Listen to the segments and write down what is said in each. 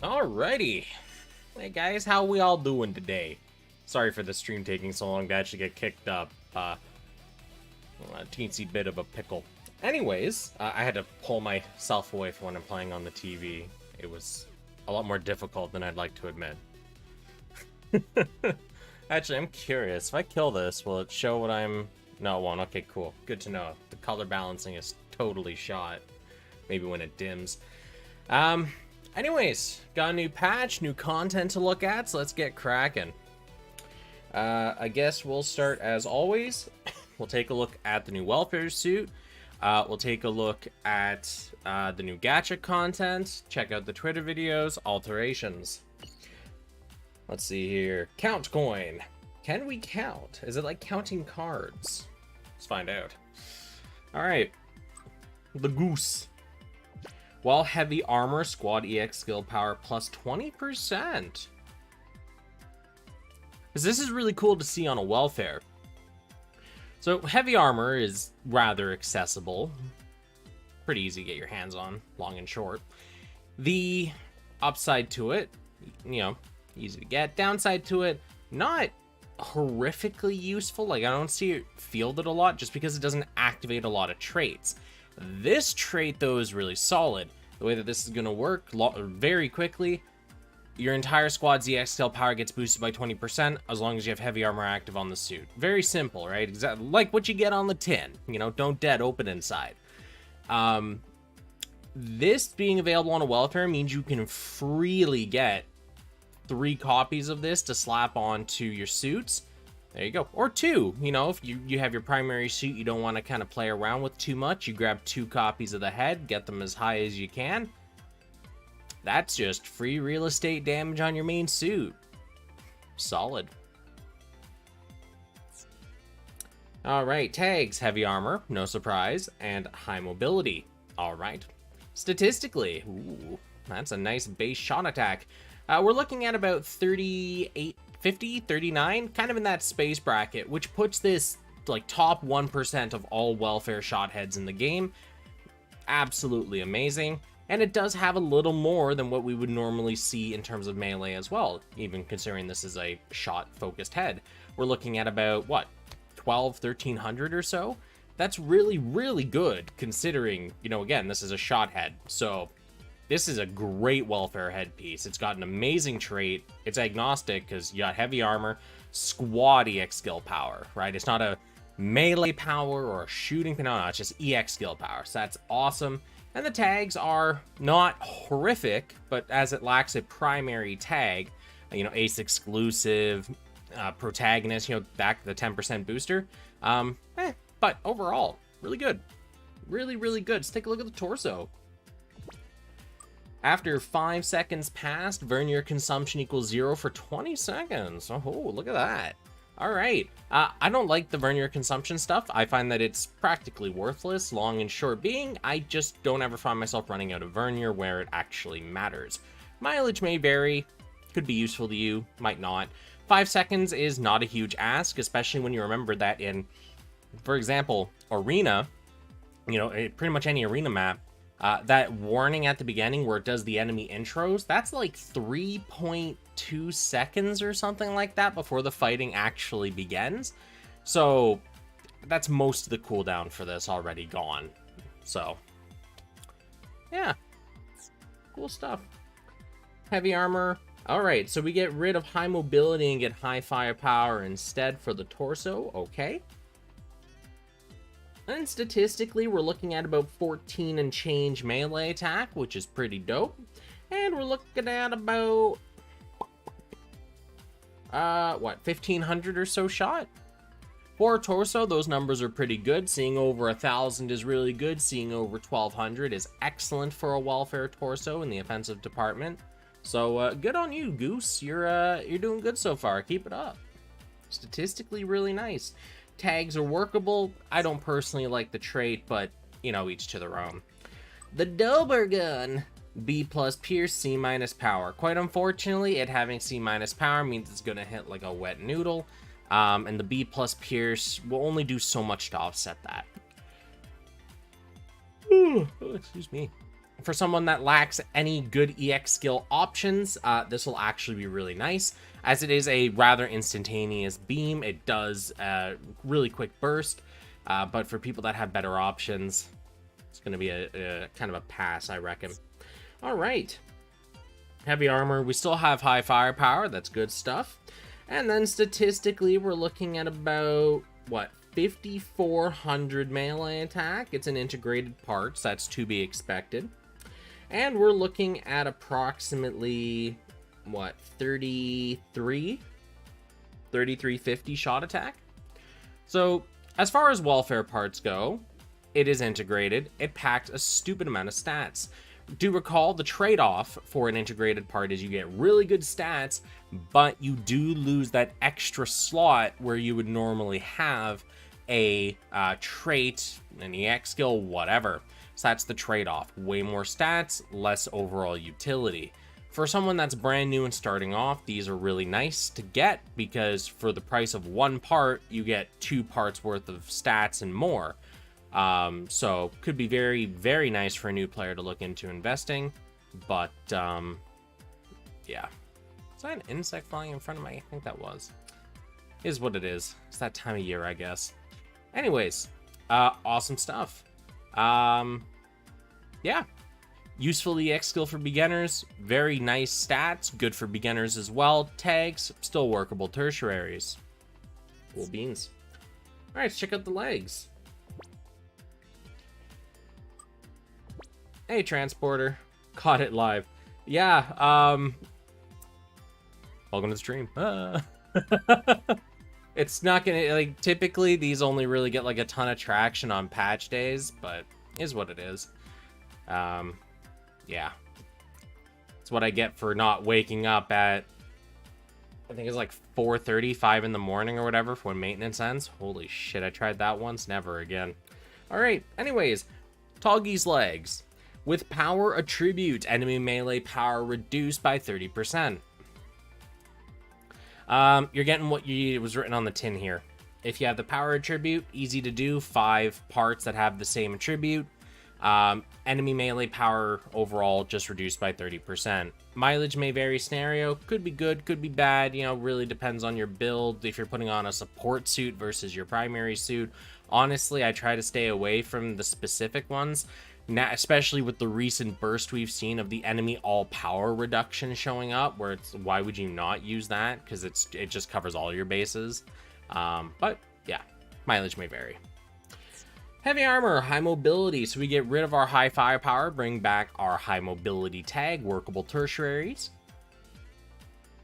Alrighty. Hey guys, how we all doing today? Sorry for the stream taking so long to actually get kicked up. A teensy bit of a pickle. Anyways, I had to pull myself away from when I'm playing on the TV. It was a lot more difficult than I'd like to admit. Actually, I'm curious. If I kill this, will it show what I'm... No, it won't. Okay, cool. Good to know. The color balancing is totally shot. Maybe when it dims. Anyways, got a new patch, new content to look at, so let's get cracking. I guess we'll start as always. We'll take a look at the new welfare suit. We'll take a look at the new gacha content. Check out the Twitter videos, alterations. Let's see here. Count coin. Can we count? Is it like counting cards? Let's find out. Alright. The goose. While heavy armor, squad EX skill power plus 20%. This is really cool to see on a welfare. So heavy armor is rather accessible. Pretty easy to get your hands on, long and short. The upside to it, you know, easy to get. Downside to it, not horrifically useful. Like, I don't see it fielded a lot just because it doesn't activate a lot of traits. This trait, though, is really solid. The way that this is going to work very quickly, your entire squad's EX skill power gets boosted by 20% as long as you have heavy armor active on the suit. Very simple, right? Exactly like what you get on the tin. You know, don't dead open inside. This being available on a welfare means you can freely get 3 copies of this to slap onto your suits. There you go. Or 2, you know, if you have your primary suit, you don't want to kind of play around with too much, you grab 2 copies of the head, get them as high as you can. That's just free real estate damage on your main suit. Solid. Alright, tags, heavy armor, no surprise, and high mobility. Alright. Statistically, ooh, that's a nice base shot attack. We're looking at about 38, 50, 39, kind of in that space bracket, which puts this like top 1% of all welfare shot heads in the game. Absolutely amazing. And it does have a little more than what we would normally see in terms of melee as well, even considering this is a shot-focused head. We're looking at about, what, 1300 or so? That's really, really good, considering, you know, again, this is a shot head. So this is a great welfare headpiece. It's got an amazing trait. It's agnostic because you got heavy armor, squad EX skill power, right? It's not a melee power or a shooting, no, it's just EX skill power. So that's awesome. And the tags are not horrific, but as it lacks a primary tag, you know, ace exclusive, protagonist, you know, back the 10% booster. But overall, really good. Really, really good. Let's take a look at the torso. After 5 seconds passed, vernier consumption equals 0 for 20 seconds. Oh, look at that. All right. I don't like the vernier consumption stuff. I find that it's practically worthless, long and short being. I just don't ever find myself running out of vernier where it actually matters. Mileage may vary. Could be useful to you, might not. 5 seconds is not a huge ask, especially when you remember that in, for example, Arena, you know, pretty much any arena map, that warning at the beginning where it does the enemy intros, that's like 3.2 seconds or something like that before the fighting actually begins. So that's most of the cooldown for this already gone. So yeah, cool stuff. Heavy armor. All right, so we get rid of high mobility and get high firepower instead for the torso. Okay. And statistically, we're looking at about 14 and change melee attack, which is pretty dope. And we're looking at about, what, 1500 or so shot? For torso, those numbers are pretty good. Seeing over 1000 is really good. Seeing over 1200 is excellent for a welfare torso in the offensive department. So, good on you, Goose. You're doing good so far. Keep it up. Statistically, really nice. Tags are workable. I don't personally like the trait, but, you know, each to their own. The Dober gun. B plus Pierce, C minus power. Quite unfortunately, it having C minus power means it's going to hit like a wet noodle. And the B plus Pierce will only do so much to offset that. Oh, excuse me. for someone that lacks any good EX skill options, this will actually be really nice, as it is a rather instantaneous beam. It does really quick burst, but for people that have better options, it's going to be a kind of a pass, I reckon. All right. Heavy armor, we still have high firepower. That's good stuff. And then statistically, we're looking at about, what, 5,400 melee attack. It's an integrated part, so that's to be expected. And we're looking at approximately, what, 3350 shot attack. So as far as welfare parts go, it is integrated. It packs a stupid amount of stats. Do recall the trade-off for an integrated part is you get really good stats, but you do lose that extra slot where you would normally have a trait, an EX skill, whatever. So that's the trade-off. Way more stats, less overall utility. For someone that's brand new and starting off, these are really nice to get because for the price of one part, you get 2 parts worth of stats and more. So could be very, very nice for a new player to look into investing, but, yeah. Is that an insect flying in front of me? I think that was. Is what it is. It's that time of year, I guess. Anyways, awesome stuff. Yeah. Useful EX skill for beginners. Very nice stats. Good for beginners as well. Tags. Still workable tertiaries. Cool beans. All right, let's check out the legs. Hey, transporter. Caught it live. Yeah, welcome to the stream. It's not gonna, like, typically these only really get, like, a ton of traction on patch days, but is what it is. Yeah. It's what I get for not waking up at, I think it's like 4:30, 5 in the morning or whatever for when maintenance ends. Holy shit, I tried that once. Never again. Alright, anyways. Toggy's legs. With power attribute, enemy melee power reduced by 30%. You're getting what it was written on the tin here. If you have the power attribute, easy to do, 5 parts that have the same attribute. Enemy melee power overall just reduced by 30%. Mileage may vary scenario, could be good, could be bad, you know, really depends on your build. If you're putting on a support suit versus your primary suit, honestly, I try to stay away from the specific ones. Now, especially with the recent burst we've seen of the enemy all power reduction showing up, where it's, why would you not use that? Because it just covers all your bases. But yeah, mileage may vary. Heavy armor, high mobility. So we get rid of our high firepower, bring back our high mobility tag, workable tertiaries.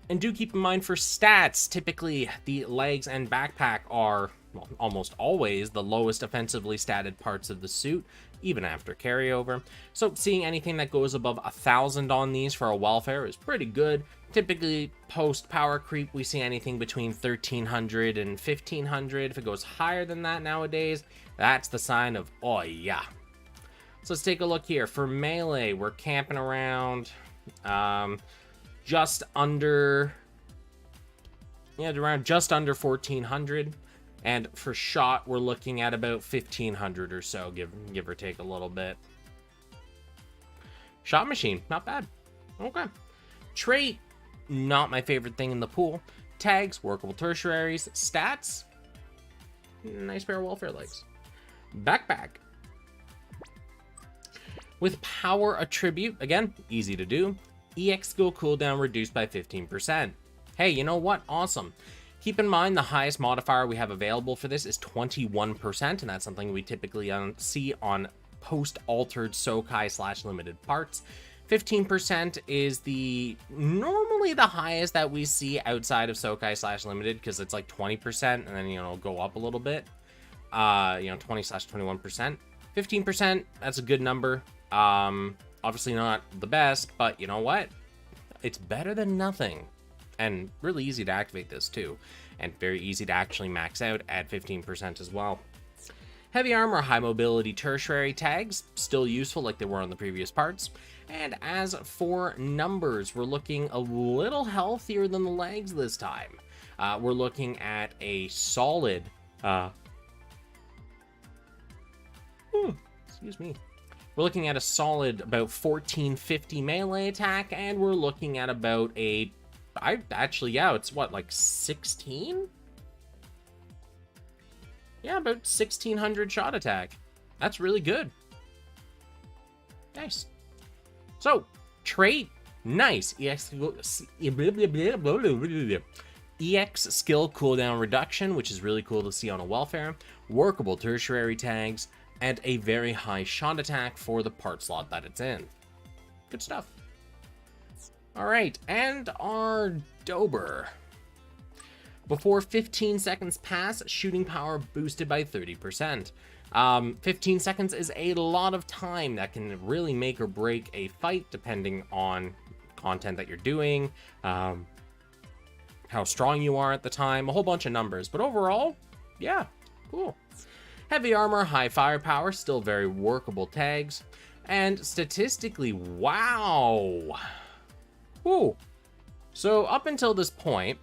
And do keep in mind for stats, typically the legs and backpack are, well, almost always the lowest offensively statted parts of the suit, even after carryover. So seeing anything that goes above 1,000 on these for a welfare is pretty good. Typically post power creep, we see anything between 1,300 and 1,500. If it goes higher than that nowadays, that's the sign of, oh yeah. So let's take a look here. For melee, we're camping around just under 1,400. And for shot, we're looking at about 1,500 or so, give or take a little bit. Shot machine, not bad. Okay. Trait, not my favorite thing in the pool. Tags, workable tertiaries. Stats, nice pair of welfare legs. Backpack. With power attribute, again, easy to do. EX skill cooldown reduced by 15%. Hey, you know what? Awesome. Keep in mind the highest modifier we have available for this is 21%, and that's something we typically see on post-altered Sokai/limited parts. 15% is normally the highest that we see outside of Sokai/limited, because it's like 20%, and then, you know, go up a little bit. 20/21%. 15%, that's a good number. Obviously not the best, but you know what? It's better than nothing. And really easy to activate this too, and very easy to actually max out at 15% as well. Heavy armor, high mobility tertiary tags, still useful like they were on the previous parts. And as for numbers, we're looking a little healthier than the legs this time. We're looking at a solid, excuse me, We're looking at a solid about 1450 melee attack, and we're looking at about it's what, like 16? Yeah, about 1600 shot attack. That's really good. Nice. So, trait, nice. EX skill cooldown reduction, which is really cool to see on a welfare. Workable tertiary tags, and a very high shot attack for the part slot that it's in. Good stuff. Alright, and our Dober. Before 15 seconds pass, shooting power boosted by 30%. 15 seconds is a lot of time that can really make or break a fight depending on content that you're doing, how strong you are at the time, a whole bunch of numbers. But overall, yeah, cool. Heavy armor, high firepower, still very workable tags. And statistically, wow. Woo. So up until this point,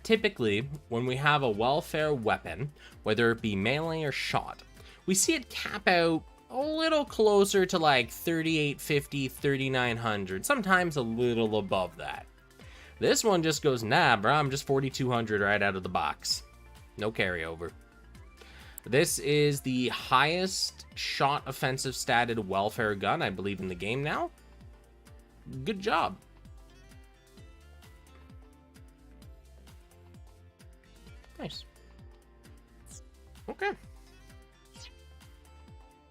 typically when we have a welfare weapon, whether it be melee or shot, we see it cap out a little closer to like 3850, 3900, sometimes a little above that. This one just goes, nah, bro, I'm just 4200 right out of the box. No carryover. This is the highest shot offensive statted welfare gun, I believe, in the game now. Good job. Nice. Okay.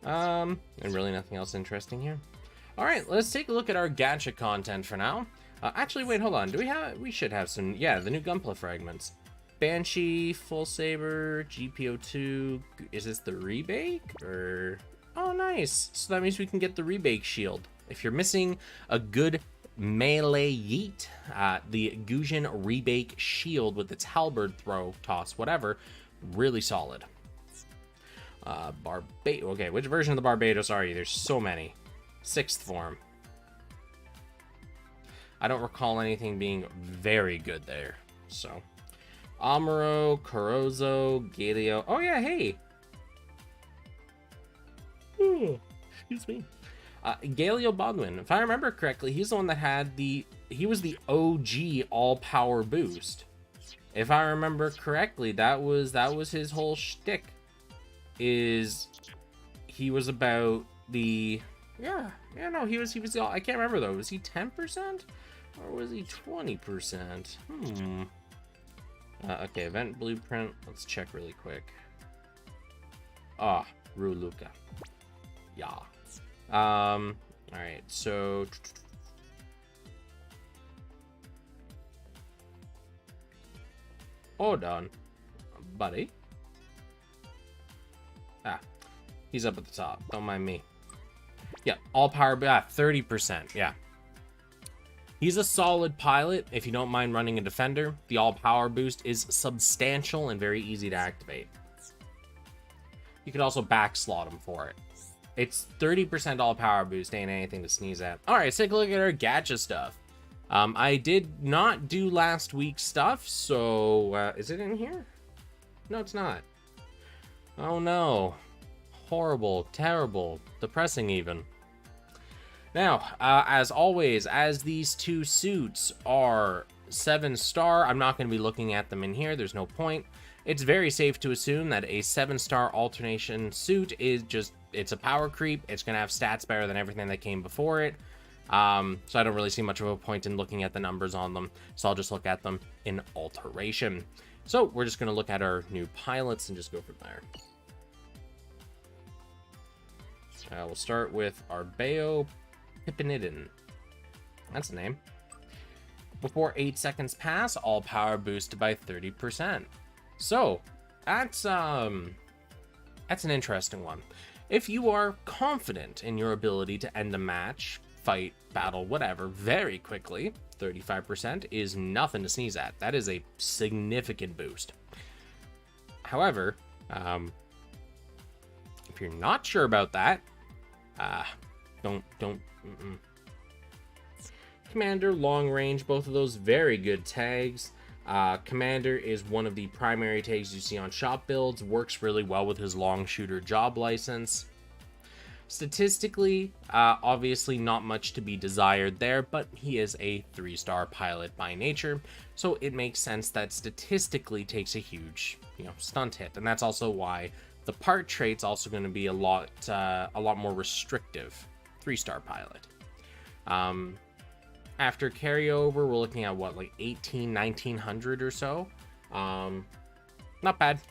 And really nothing else interesting here. All right, let's take a look at our gacha content for now. Actually, wait, hold on. We should have some, yeah, the new Gunpla fragments. Banshee, Full Saber, GPO2. Is this the rebake or? Oh, nice. So that means we can get the rebake shield. If you're missing a good melee yeet, the Gujin rebake shield with its halberd throw, toss, whatever, really solid. Okay, which version of the Barbados are you? There's so many. 6th form. I don't recall anything being very good there. So, Amuro, Corozo, Galio. Oh yeah, hey. Ooh, excuse me. Galio Bodwin, if I remember correctly, he's the one that had he was the OG all power boost. If I remember correctly, that was his whole shtick. He was about the he was all, I can't remember though. Was he 10% or was he 20%? Okay, event blueprint. Let's check really quick. Ruluka. Yeah. All right, so hold on, buddy. He's up at the top. Don't mind me. Yeah, all power, 30%. Yeah. He's a solid pilot if you don't mind running a defender. The all power boost is substantial and very easy to activate. You could also back slot him for it. It's 30% all power boost, ain't anything to sneeze at. All right, let's take a look at our gacha stuff. I did not do last week's stuff, so is it in here? No, it's not. Oh no. Horrible, terrible, depressing even. Now, as always, as these two suits are 7-star, I'm not going to be looking at them in here. There's no point. It's very safe to assume that a 7-star alternation suit is just, it's a power creep. It's going to have stats better than everything that came before it. So I don't really see much of a point in looking at the numbers on them. So I'll just look at them in alteration. So we're just going to look at our new pilots and just go from there. We'll start with Arbeo Pipinidin. That's the name. Before 8 seconds pass, all power boosted by 30%. So that's an interesting one. If you are confident in your ability to end a match, fight, battle, whatever, very quickly, 35% is nothing to sneeze at. That is a significant boost. However, if you're not sure about that, don't. Commander, long range, both of those very good tags. Commander is one of the primary tags you see on shop builds, works really well with his long shooter job license. Statistically, obviously not much to be desired there, but he is a 3-star pilot by nature, so it makes sense that statistically takes a huge, stunt hit, and that's also why the part trait's also going to be a lot more restrictive. 3-star pilot. After carryover, we're looking at what, like 1900 or so. Not bad.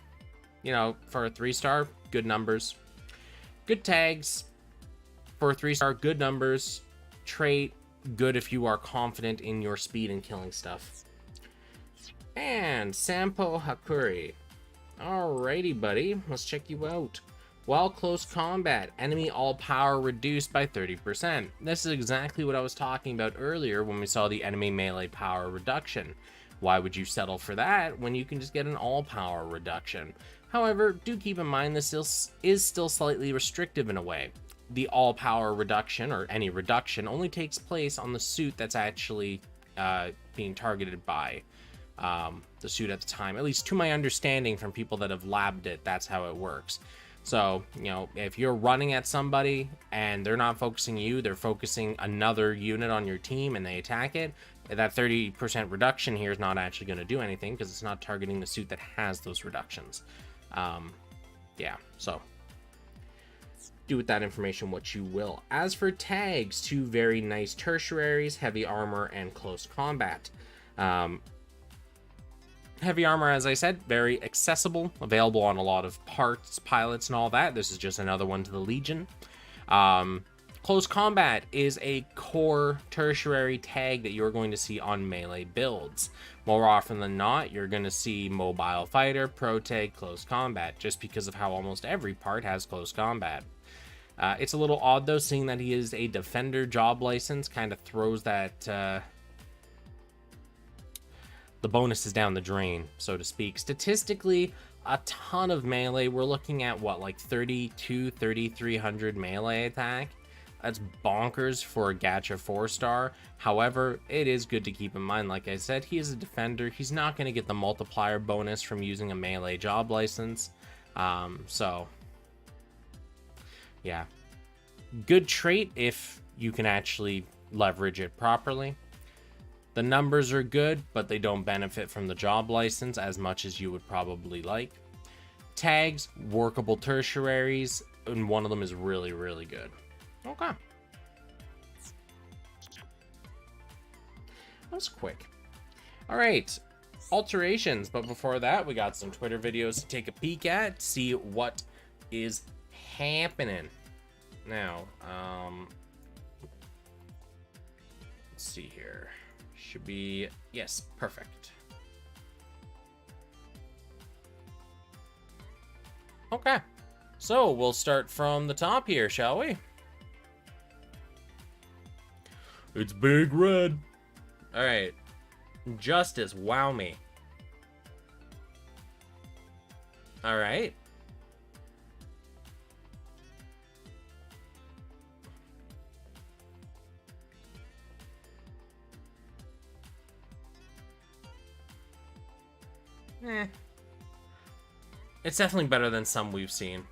For a 3-star, good numbers. Good tags for a 3-star, good numbers. Trait, good if you are confident in your speed and killing stuff. And Sampo Hakuri. Alrighty, buddy. Let's check you out. While close combat, enemy all power reduced by 30%. This is exactly what I was talking about earlier when we saw the enemy melee power reduction. Why would you settle for that when you can just get an all power reduction? However, do keep in mind this is still slightly restrictive in a way. The all power reduction, or any reduction, only takes place on the suit that's actually being targeted by the suit at the time. At least to my understanding from people that have labbed it, that's how it works. So, if you're running at somebody and they're not focusing you, they're focusing another unit on your team and they attack it, that 30% reduction here is not actually going to do anything because it's not targeting the suit that has those reductions. Yeah, so do with that information what you will. As for tags, 2 very nice tertiaries, heavy armor and close combat. Heavy armor, as I said, very accessible, available on a lot of parts, pilots, and all that. This is just another one to the Legion. Close combat is a core tertiary tag that you're going to see on melee builds. More often than not, you're going to see mobile fighter, pro tag, close combat, just because of how almost every part has close combat. It's a little odd though, seeing that he is a defender job license, kind of throws that the bonus is down the drain, so to speak. Statistically, a ton of melee. We're looking at what, like 3,300 melee attack. That's bonkers for a gacha 4-star. However, it is good to keep in mind, like I said, he is a defender. He's not going to get the multiplier bonus from using a melee job license. So, yeah. Good trait if you can actually leverage it properly. The numbers are good, but they don't benefit from the job license as much as you would probably like. Tags, workable tertiaries, and one of them is really, really good. Okay. That was quick. All right, alterations. But before that, we got some Twitter videos to take a peek at, see what is happening. Now, let's see here. Should be, yes, perfect. Okay, so we'll start from the top here, shall we? It's Big Red. All right, Justice, wow me. All right. It's definitely better than some we've seen.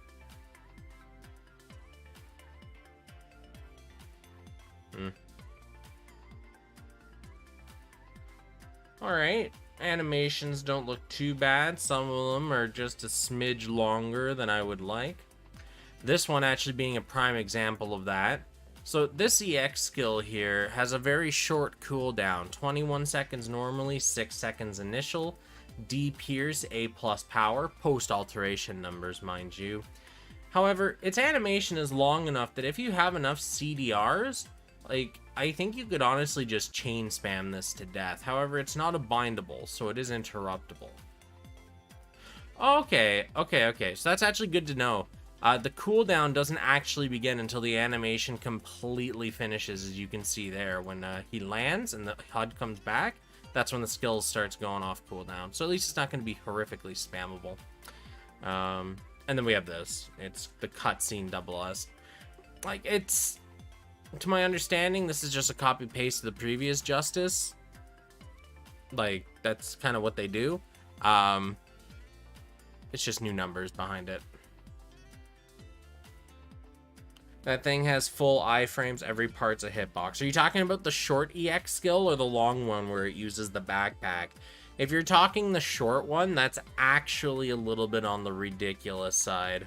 Alright, animations don't look too bad. Some of them are just a smidge longer than I would like. This one actually being a prime example of that. So this EX skill here has a very short cooldown, 21 seconds normally, 6 seconds initial. D Pierce, A+ power, post-alteration numbers, mind you. However, its animation is long enough that if you have enough CDRs, like, I think you could honestly just chain spam this to death. However, it's not a bindable, so it is interruptible. Okay. So that's actually good to know. The cooldown doesn't actually begin until the animation completely finishes, as you can see there. When he lands and the HUD comes back, that's when the skill starts going off cooldown. So at least it's not going to be horrifically spammable. And then we have this. It's the cutscene SS. Like, it's... To my understanding, this is just a copy-paste of the previous Justice. Like, that's kind of what they do. It's just new numbers behind it. That thing has full iframes, every part's a hitbox. Are you talking about the short EX skill or the long one where it uses the backpack? If you're talking the short one, that's actually a little bit on the ridiculous side.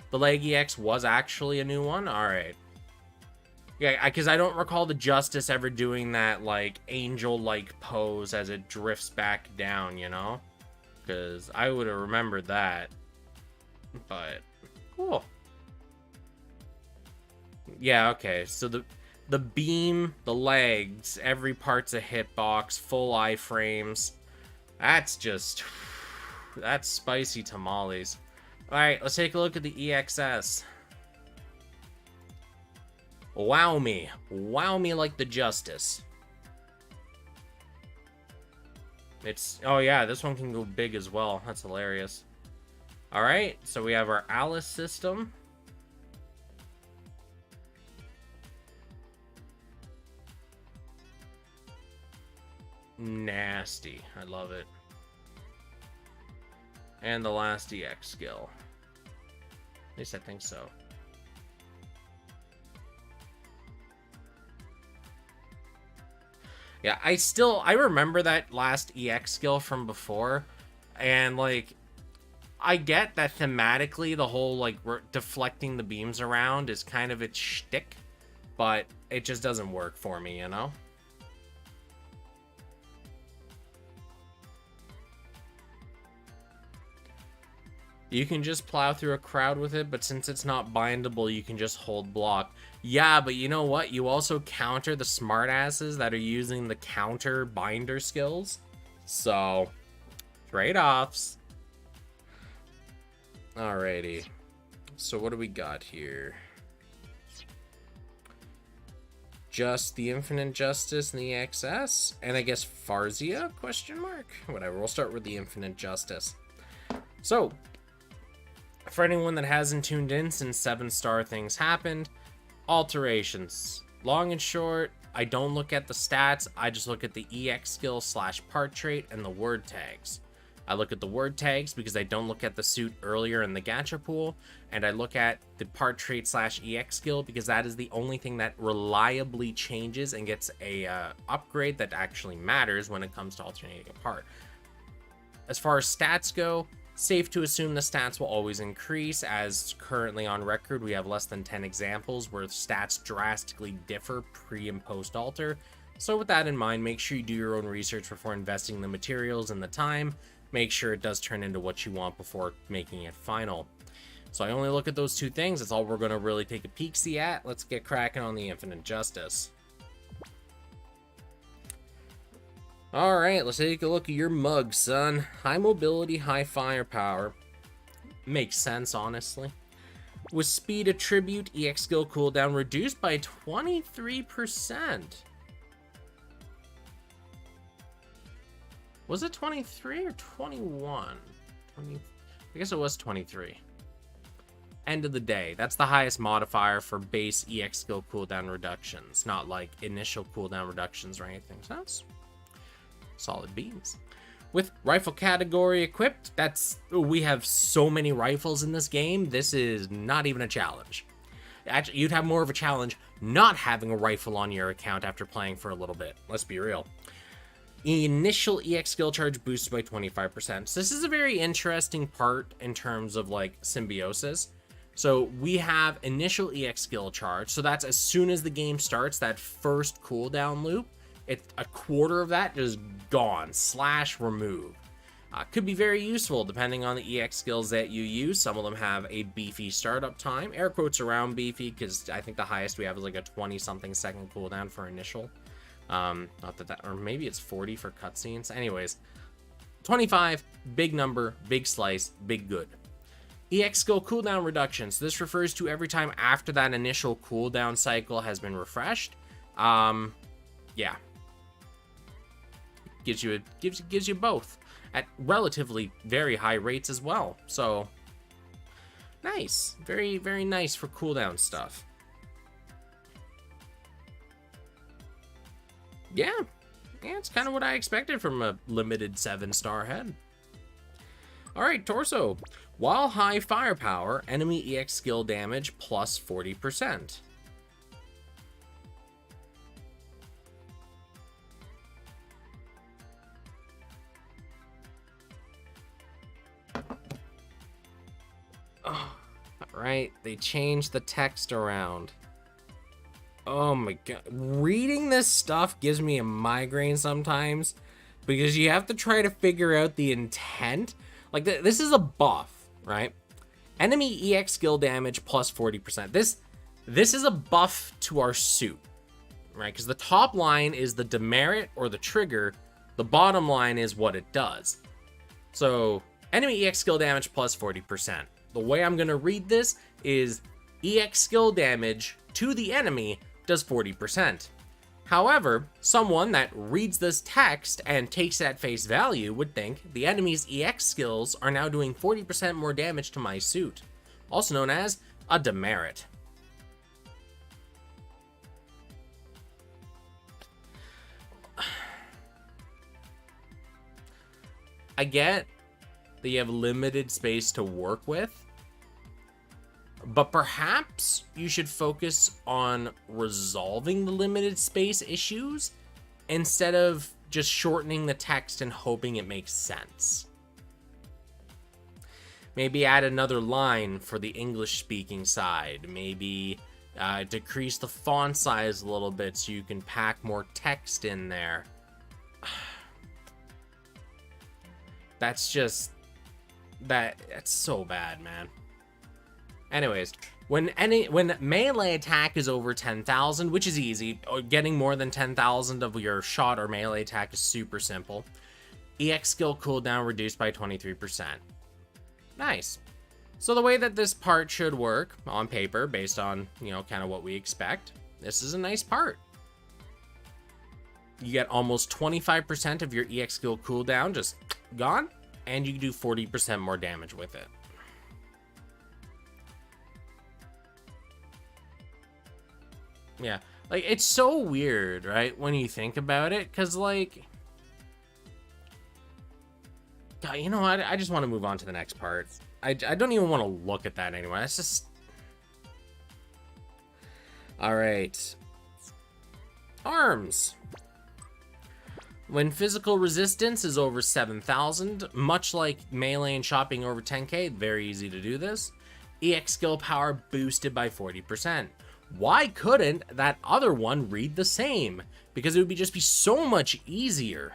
The leg EX was actually a new one? Alright. Yeah, because I don't recall the Justice ever doing that, like, angel-like pose as it drifts back down, you know? Because I would have remembered that. But, cool. Yeah, okay, so the beam, the legs, every part's a hitbox, full iframes. That's just... That's spicy tamales. Alright, let's take a look at the EXS. Wow me. Wow me like the Justice. It's... Oh yeah, this one can go big as well. That's hilarious. Alright, so we have our Alice system. Nasty. I love it. And the last EX skill. At least I think so. Yeah, I remember that last EX skill from before, and like, I get that thematically the whole like deflecting the beams around is kind of its shtick, but it just doesn't work for me, you know? You can just plow through a crowd with it, but since it's not bindable, you can just hold block. Yeah, but you know what? You also counter the smartasses that are using the counter binder skills. So, trade-offs. Alrighty. So what do we got here? Just the Infinite Justice and the XS? And I guess Farzia? Question mark? Whatever, we'll start with the Infinite Justice. So, for anyone that hasn't tuned in since 7-star things happened, alterations. Long and short, I don't look at the stats, I just look at the EX skill / part trait and the word tags. I look at the word tags because I don't look at the suit earlier in the gacha pool, and I look at the part trait / EX skill because that is the only thing that reliably changes and gets a upgrade that actually matters when it comes to alternating a part. As far as stats go, safe to assume the stats will always increase, as currently on record we have less than 10 examples where stats drastically differ pre and post alter. So with that in mind, make sure you do your own research before investing the materials and the time. Make sure it does turn into what you want before making it final. So I only look at those two things. That's all we're going to really take a peek-see at. Let's get cracking on the Infinite Justice. Alright, let's take a look at your mug, son. High mobility, high firepower. Makes sense, honestly. With speed attribute, EX skill cooldown reduced by 23%. Was it 23 or 21? I guess it was 23. End of the day, that's the highest modifier for base EX skill cooldown reductions, not like initial cooldown reductions or anything. So that's solid beans. With rifle category equipped, we have so many rifles in this game, this is not even a challenge. Actually, you'd have more of a challenge not having a rifle on your account after playing for a little bit. Let's be real. Initial EX skill charge boosted by 25%. So this is a very interesting part in terms of like symbiosis. So we have initial EX skill charge. So that's as soon as the game starts, that first cooldown loop, it's a quarter of that is gone / remove. Could be very useful depending on the EX skills that you use. Some of them have a beefy startup time. Air quotes around beefy because I think the highest we have is like a 20-something second cooldown for initial. Not that, or maybe it's 40 for cutscenes. Anyways, 25, big number, big slice, big good. EX skill cooldown reductions. This refers to every time after that initial cooldown cycle has been refreshed. Yeah. Gives you both at relatively very high rates as well. So nice. Very, very nice for cooldown stuff. Yeah, it's kind of what I expected from a limited 7-star head. Alright, torso. While high firepower, enemy EX skill damage plus 40%. Oh, right, they changed the text around. Oh my god. Reading this stuff gives me a migraine sometimes because you have to try to figure out the intent. Like, this is a buff, right? Enemy EX skill damage plus 40%. This is a buff to our suit, right? Because the top line is the demerit or the trigger. The bottom line is what it does. So, enemy EX skill damage plus 40%. The way I'm going to read this is EX skill damage to the enemy does 40%. However, someone that reads this text and takes it at face value would think the enemy's EX skills are now doing 40% more damage to my suit, also known as a demerit. I get that you have limited space to work with, but perhaps you should focus on resolving the limited space issues instead of just shortening the text and hoping it makes sense. Maybe add another line for the English-speaking side. Maybe decrease the font size a little bit so you can pack more text in there. That's so bad, man. Anyways, when melee attack is over 10,000, which is easy, or getting more than 10,000 of your shot or melee attack is super simple. EX skill cooldown reduced by 23%. Nice. So the way that this part should work on paper, based on, kind of what we expect, this is a nice part. You get almost 25% of your EX skill cooldown just gone, and you can do 40% more damage with it. Yeah, like, it's so weird, right, when you think about it, because, like, God, you know what, I just want to move on to the next part. I don't even want to look at that anymore. That's just... Alright. Arms. When physical resistance is over 7,000, much like melee and shopping over 10k, very easy to do this. EX skill power boosted by 40%. Why couldn't that other one read the same? Because it would just be so much easier.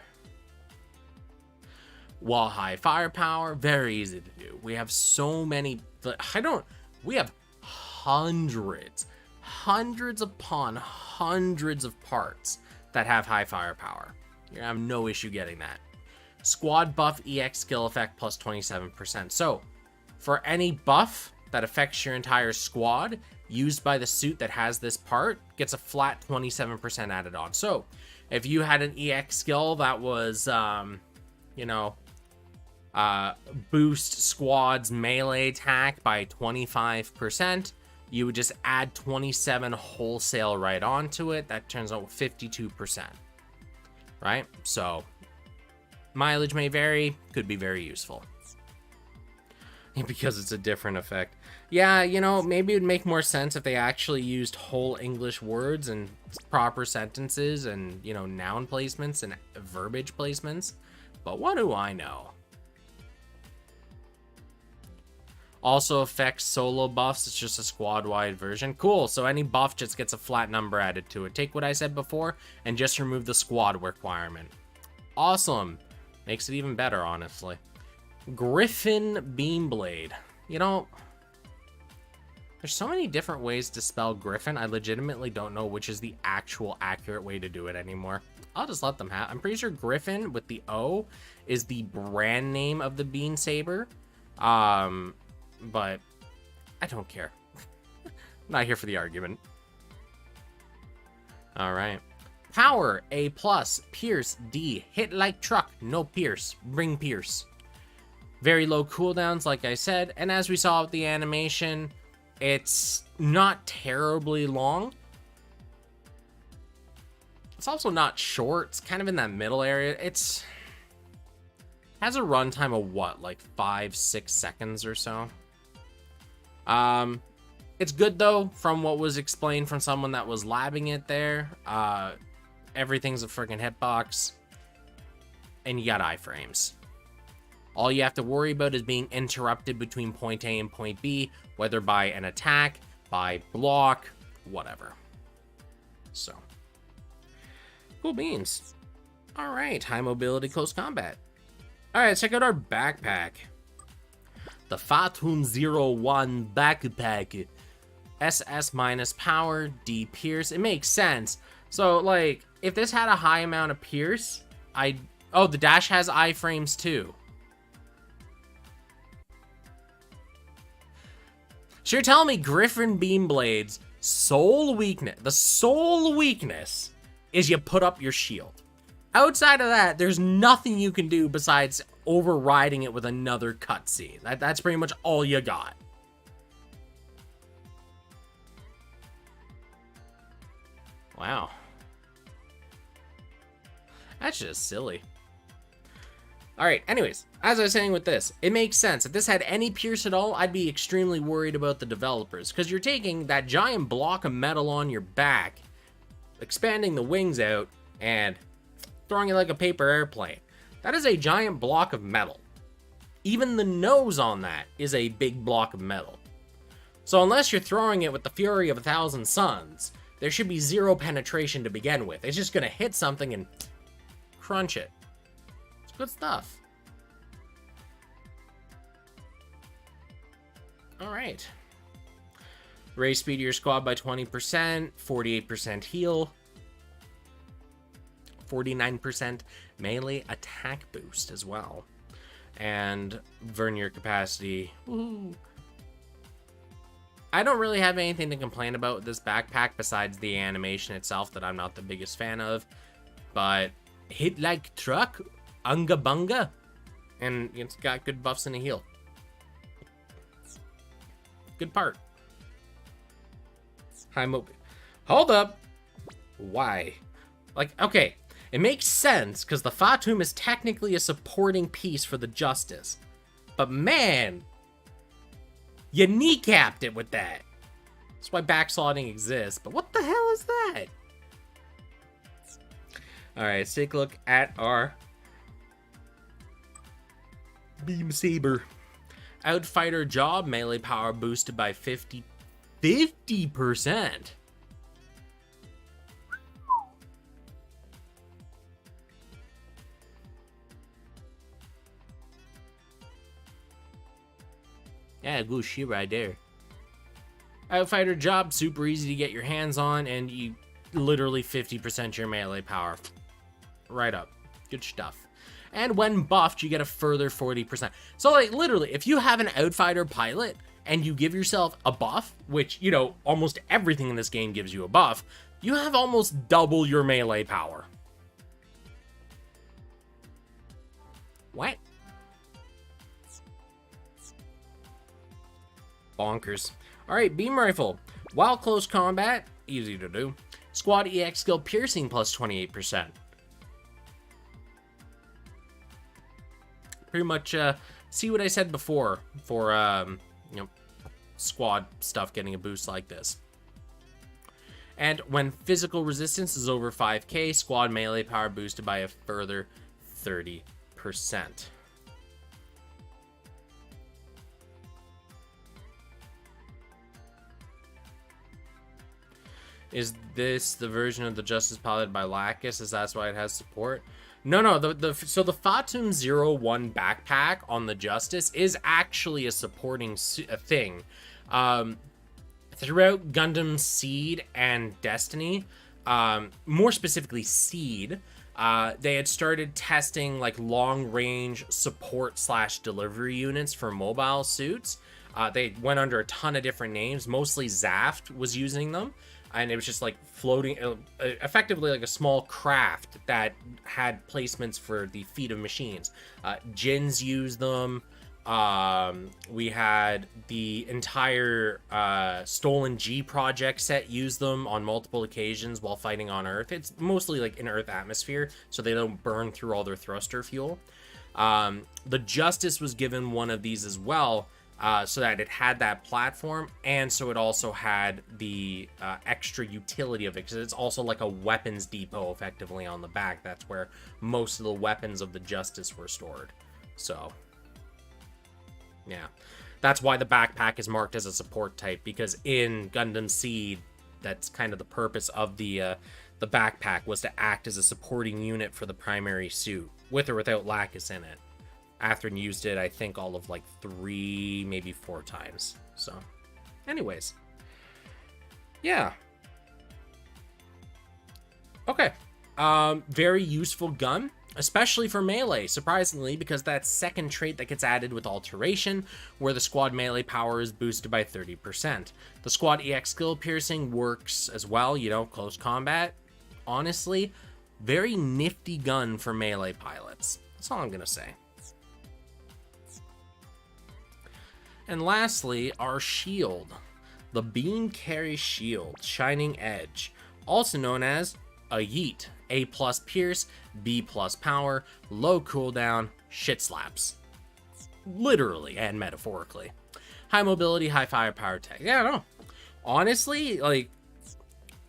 While high firepower, very easy to do. We have so many, we have hundreds upon hundreds of parts that have high firepower. You're gonna have no issue getting that. Squad buff EX skill effect plus 27%. So, for any buff that affects your entire squad, used by the suit that has this part, gets a flat 27% added on. So, if you had an EX skill that was, boost squad's melee attack by 25%, you would just add 27 wholesale right onto it. That turns out 52%. Right? So, mileage may vary, could be very useful. Because it's a different effect. Yeah, maybe it would make more sense if they actually used whole English words and proper sentences and, noun placements and verbiage placements. But what do I know? Also affects solo buffs. It's just a squad-wide version. Cool, so any buff just gets a flat number added to it. Take what I said before and just remove the squad requirement. Awesome. Makes it even better, honestly. Griffin Beamblade. There's so many different ways to spell Griffin. I legitimately don't know which is the actual accurate way to do it anymore. I'll just let them have. I'm pretty sure Griffin with the O is the brand name of the bean saber. But I don't care. I'm not here for the argument. All right. Power A+, Pierce D, hit like truck, no pierce, bring pierce. Very low cooldowns, like I said, and as we saw with the animation, it's not terribly long. It's also not short. It's kind of in that middle area. Has a runtime of what, like 5-6 seconds or so. It's good though, from what was explained from someone that was labbing it there. Everything's a freaking hitbox, and you got iframes. All you have to worry about is being interrupted between point A and point B, whether by an attack, by block, whatever. So, cool beans. All right, high mobility, close combat. All right, check out our backpack. The Phaeton 01 backpack. SS minus power, D pierce. It makes sense. So, like, if this had a high amount of pierce, oh, the dash has iframes too. So you're telling me Griffin beam blades sole weakness, the sole weakness is you put up your shield. Outside of that, there's nothing you can do besides overriding it with another cutscene. That's pretty much all you got. Wow. That's just silly. Alright, anyways, as I was saying with this, it makes sense. If this had any pierce at all, I'd be extremely worried about the developers, because you're taking that giant block of metal on your back, expanding the wings out, and throwing it like a paper airplane. That is a giant block of metal. Even the nose on that is a big block of metal. So unless you're throwing it with the fury of 1,000 suns, there should be zero penetration to begin with. It's just going to hit something and crunch it. It's good stuff. Alright. Raise speed of your squad by 20%, 48% heal, 49% melee attack boost as well. And vernier capacity. Woo. I don't really have anything to complain about with this backpack besides the animation itself that I'm not the biggest fan of. But hit like truck, unga bunga, and it's got good buffs and a heal. Good part. High mobility. Hold up. Why? Like, okay, it makes sense because the Phaeton is technically a supporting piece for the Justice. But man, you kneecapped it with that. That's why backslotting exists. But what the hell is that? Alright, let's take a look at our Beam Saber. Outfighter job, melee power boosted by 50%. Yeah, good shit right there. Outfighter job, super easy to get your hands on, and you literally 50% your melee power. Right up. Good stuff. And when buffed, you get a further 40%. So, like, literally, if you have an Outfighter pilot and you give yourself a buff, which, you know, almost everything in this game gives you a buff, you have almost double your melee power. What? Bonkers. Alright, beam rifle. While close combat, easy to do. Squad EX skill piercing plus 28%. Pretty much, see what I said before for, you know, squad stuff getting a boost like this. And when physical resistance is over 5k, squad melee power boosted by a further 30%. Is this the version of the Justice piloted by Lacus? Is that why it has support? No, so the Phaeton 01 backpack on the Justice is actually a supporting thing. Throughout Gundam Seed and Destiny, more specifically Seed, they had started testing like long-range support / delivery units for mobile suits. They went under a ton of different names. Mostly Xant was using them. And it was just like floating, effectively like a small craft that had placements for the feet of machines. Jins used them. We had the entire Stolen G project set use them on multiple occasions while fighting on Earth. It's mostly like in Earth atmosphere, so they don't burn through all their thruster fuel. The Justice was given one of these as well, so that it had that platform, and so it also had the extra utility of it, because it's also like a weapons depot effectively on the back. That's where most of the weapons of the Justice were stored. So, yeah. That's why the backpack is marked as a support type, because in Gundam Seed, that's kind of the purpose of the backpack, was to act as a supporting unit for the primary suit, with or without Lacus in it. Athrun used it, I think, all of like 3, maybe 4 times. So, anyways. Yeah. Okay. Very useful gun, especially for melee, surprisingly, because that's second trait that gets added with Alteration, where the squad melee power is boosted by 30%. The squad EX skill piercing works as well, you know, close combat. Honestly, very nifty gun for melee pilots. That's all I'm gonna say. And lastly, our shield. The Beam Carry Shield, Shining Edge, also known as a Yeet. A+ Pierce, B+ Power, low cooldown, shit slaps. Literally and metaphorically. High mobility, high firepower tech. Yeah, no. Honestly, like,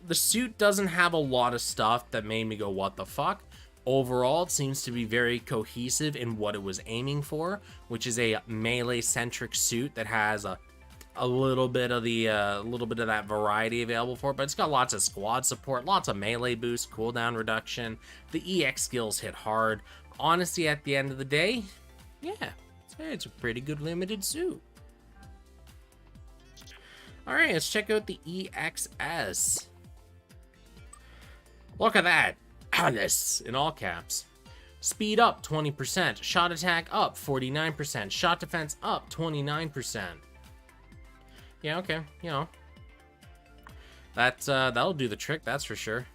the suit doesn't have a lot of stuff that made me go, what the fuck? Overall, it seems to be very cohesive in what it was aiming for, which is a melee-centric suit that has a little bit of that variety available for it, but it's got lots of squad support, lots of melee boost, cooldown reduction. The EX skills hit hard. Honestly, at the end of the day, yeah, it's a pretty good limited suit. All right, let's check out the EXS. Look at that. Honest, in all caps. Speed up 20%, shot attack up 49%, shot defense up 29%. Yeah, okay, you know. That'll do the trick, that's for sure.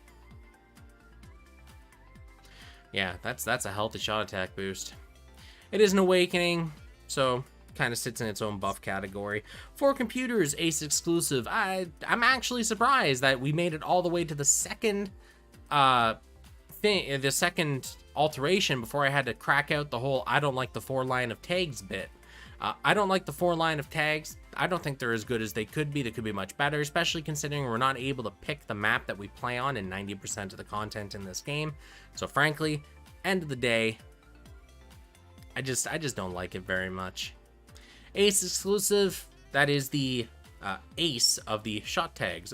Yeah, that's a healthy shot attack boost. It is an awakening, so kind of sits in its own buff category. For computers, Ace exclusive. I'm actually surprised that we made it all the way to the second the second alteration before I had to crack out the whole I don't like the 4 line of tags bit. I don't like the 4 line of tags. I don't think they're as good as they could be. They could be much better, especially considering we're not able to pick the map that we play on in 90% of the content in this game. So frankly, end of the day, I just don't like it very much. Ace exclusive, that is the ace of the shot tags,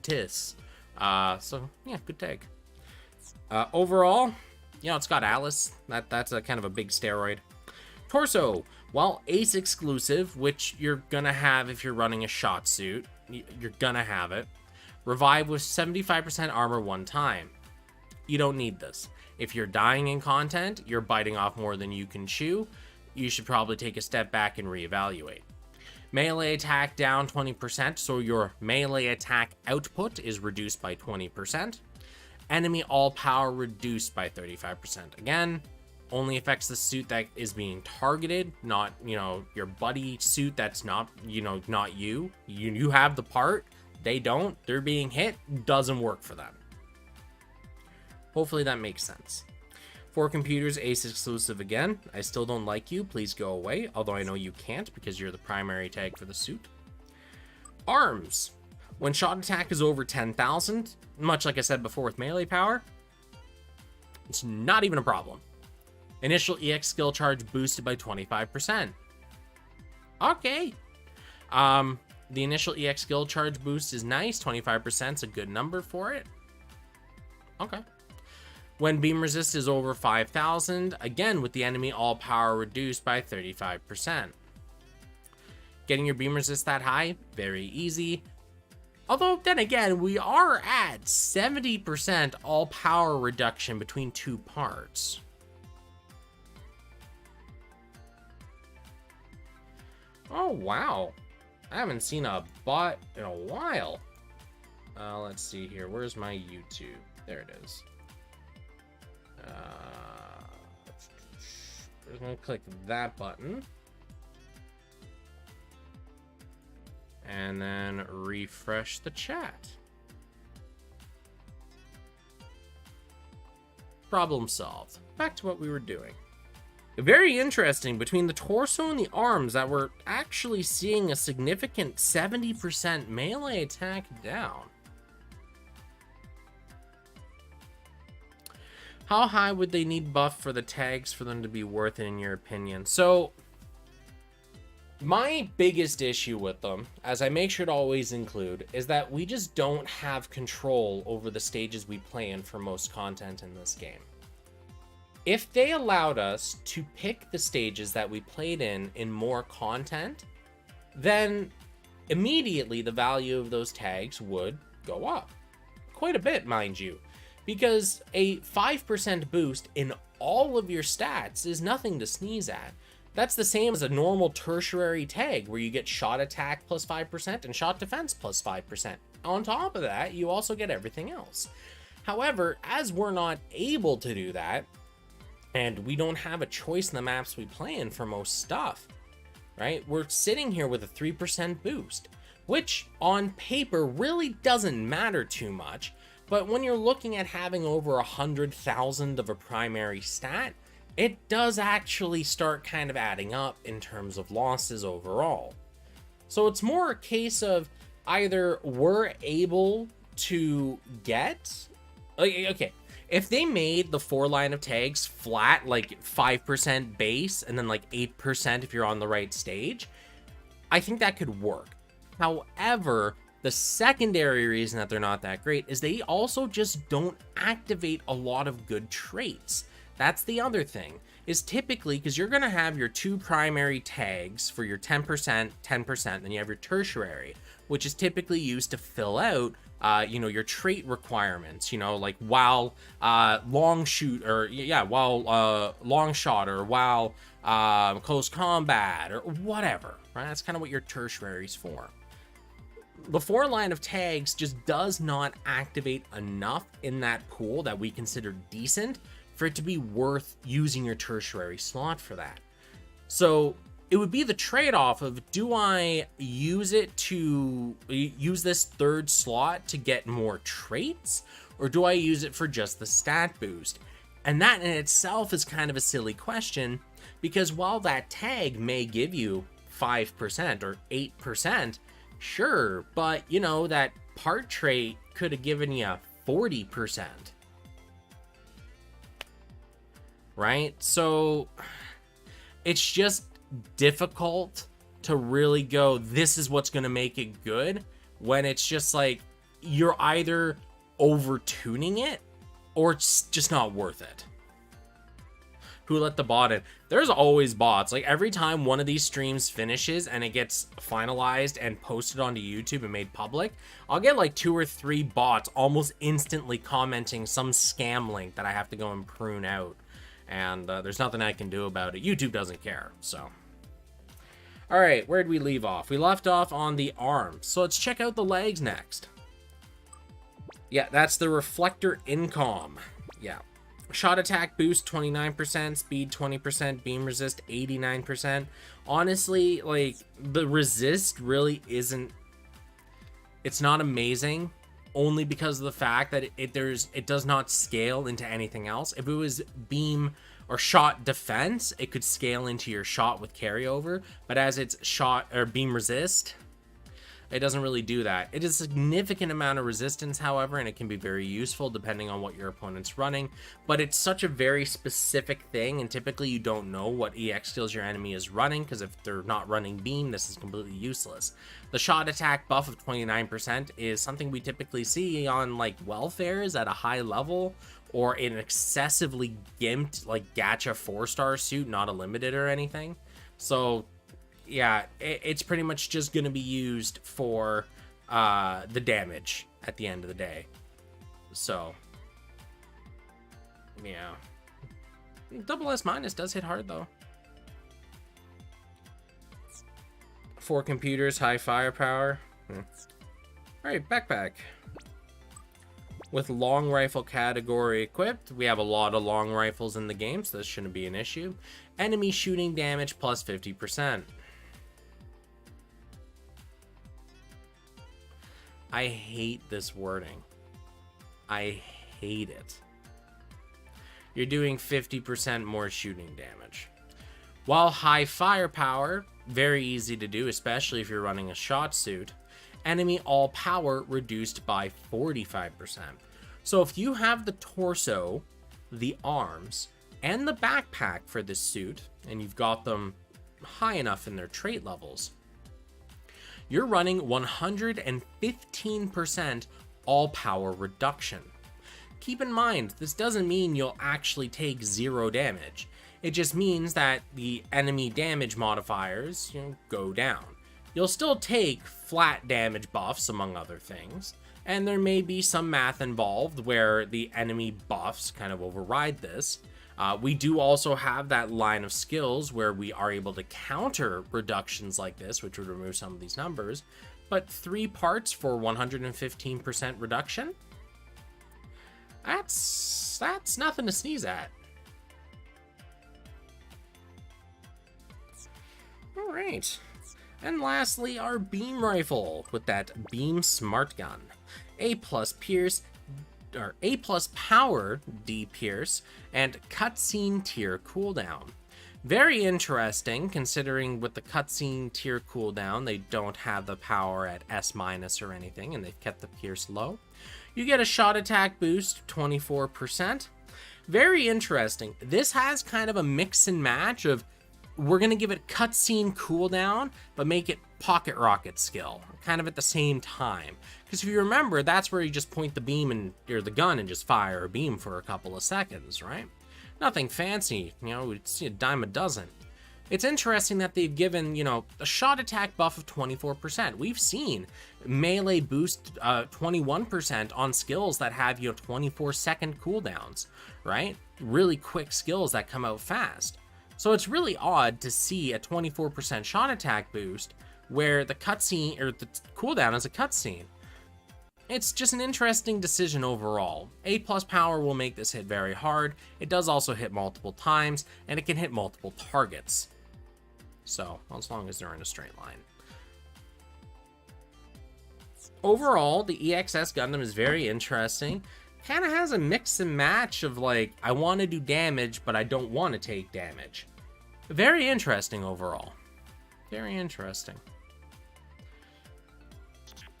tis. So yeah, good tag. Overall, you know, it's got Alice. That's a kind of a big steroid. Torso, well, Ace exclusive, which you're gonna have if you're running a shot suit. You're gonna have it. Revive with 75% armor one time. You don't need this. If you're dying in content, you're biting off more than you can chew, you should probably take a step back and reevaluate. Melee attack down 20%, so your melee attack output is reduced by 20%. Enemy all power reduced by 35%. Again, only affects the suit that is being targeted, not, you know, your buddy suit that's not, you know, not you. You have the part, they don't, they're being hit, doesn't work for them. Hopefully that makes sense. For computers, Ace exclusive again. I still don't like you, please go away, although I know you can't because you're the primary tag for the suit. Arms. When shot attack is over 10,000, much like I said before with melee power, it's not even a problem. Initial EX skill charge boosted by 25%. Okay. The initial EX skill charge boost is nice. 25% is a good number for it. Okay. When beam resist is over 5,000, again with the enemy all power reduced by 35%. Getting your beam resist that high, very easy. Although, then again, we are at 70% all power reduction between 2 parts. Oh, wow. I haven't seen a bot in a while. Let's see here. Where's my YouTube? There it is. I'm going to click that button. And then refresh the chat. Problem solved. Back to what we were doing. Very interesting, between the torso and the arms, that we're actually seeing a significant 70% melee attack down. How high would they need buff for the tags for them to be worth it, in your opinion? So, my biggest issue with them, as I make sure to always include, is that we just don't have control over the stages we play in for most content in this game. If they allowed us to pick the stages that we played in more content, then immediately the value of those tags would go up. Quite a bit, mind you. Because a 5% boost in all of your stats is nothing to sneeze at. That's the same as a normal tertiary tag, where you get shot attack plus 5% and shot defense plus 5%. On top of that, you also get everything else. However, as we're not able to do that, and we don't have a choice in the maps we play in for most stuff, right? We're sitting here with a 3% boost, which on paper really doesn't matter too much, but when you're looking at having over 100,000 of a primary stat, it does actually start kind of adding up in terms of losses overall. So it's more a case of either we're able to get, okay, if they made the 4 line of tags flat, like 5% base and then like 8% if you're on the right stage, I think that could work. However, the secondary reason that they're not that great is they also just don't activate a lot of good traits. That's the other thing, is typically, because you're going to have your 2 primary tags for your 10%, 10%, then you have your tertiary, which is typically used to fill out your trait requirements, like while long shoot, or while long shot, or while close combat, or whatever, right? That's kind of what your tertiary's for. The 4 line of tags just does not activate enough in that pool that we consider decent for it to be worth using your tertiary slot for that. So it would be the trade-off of, do I use it to use this 3rd slot to get more traits, or do I use it for just the stat boost? And that in itself is kind of a silly question, because while that tag may give you 5% or 8%, sure, but that part trait could have given you 40%. Right? So it's just difficult to really go, this is what's going to make it good, when it's just like you're either over-tuning it or it's just not worth it. Who let the bot in? There's always bots. Like, every time one of these streams finishes and it gets finalized and posted onto YouTube and made public, I'll get like 2 or 3 bots almost instantly commenting some scam link that I have to go and prune out. And there's nothing I can do about it. YouTube doesn't care, so. All right, where'd we leave off? We left off on the arms. So let's check out the legs next. Yeah, that's the reflector incom. Yeah. Shot attack boost 29%, speed 20%, beam resist 89%. Honestly, like, the resist really isn't, it's not amazing, only because of the fact that it does not scale into anything else. If it was beam or shot defense, it could scale into your shot with carryover, but as it's shot or beam resist, it doesn't really do that. It is a significant amount of resistance, however, and it can be very useful depending on what your opponent's running, but it's such a very specific thing, and typically you don't know what EX skills your enemy is running, because if they're not running beam, this is completely useless. The shot attack buff of 29% is something we typically see on like welfares at a high level, or in an excessively gimped like gacha 4-star suit, not a limited or anything. So yeah, it's pretty much just going to be used for the damage at the end of the day. So, yeah. Double S minus does hit hard, though. 4 computers, high firepower. Alright, backpack. With long rifle category equipped, we have a lot of long rifles in the game, so this shouldn't be an issue. Enemy shooting damage plus 50%. I hate this wording. I hate it. You're doing 50% more shooting damage. While high firepower, very easy to do, especially if you're running a shot suit, enemy all power reduced by 45%. So if you have the torso, the arms, and the backpack for this suit, and you've got them high enough in their trait levels, you're running 115% all power reduction. Keep in mind, this doesn't mean you'll actually take 0 damage. It just means that the enemy damage modifiers, go down. You'll still take flat damage buffs, among other things, and there may be some math involved where the enemy buffs kind of override this. We do also have that line of skills where we are able to counter reductions like this, which would remove some of these numbers, but 3 parts for 115% reduction? That's nothing to sneeze at. All right. And lastly, our beam rifle with that beam smart gun. A+ pierce, or A+ power, D pierce, and cutscene tier cooldown. Very interesting, considering with the cutscene tier cooldown, they don't have the power at S- or anything, and they've kept the pierce low. You get a shot attack boost, 24%. Very interesting. This has kind of a mix and match of, we're going to give it cutscene cooldown, but make it pocket rocket skill, kind of at the same time. Because if you remember, that's where you just point the beam or the gun and just fire a beam for a couple of seconds, right? Nothing fancy, it's a dime a dozen. It's interesting that they've given, a shot attack buff of 24%. We've seen melee boost 21% on skills that have, 24-second cooldowns, right? Really quick skills that come out fast. So it's really odd to see a 24% shot attack boost where the cutscene, or the cooldown is a cutscene. It's just an interesting decision overall. A+ power will make this hit very hard. It does also hit multiple times, and it can hit multiple targets. So, as long as they're in a straight line. Overall, the EXS Gundam is very interesting. Kind of has a mix and match of like, I want to do damage, but I don't want to take damage. Very interesting overall. Very interesting.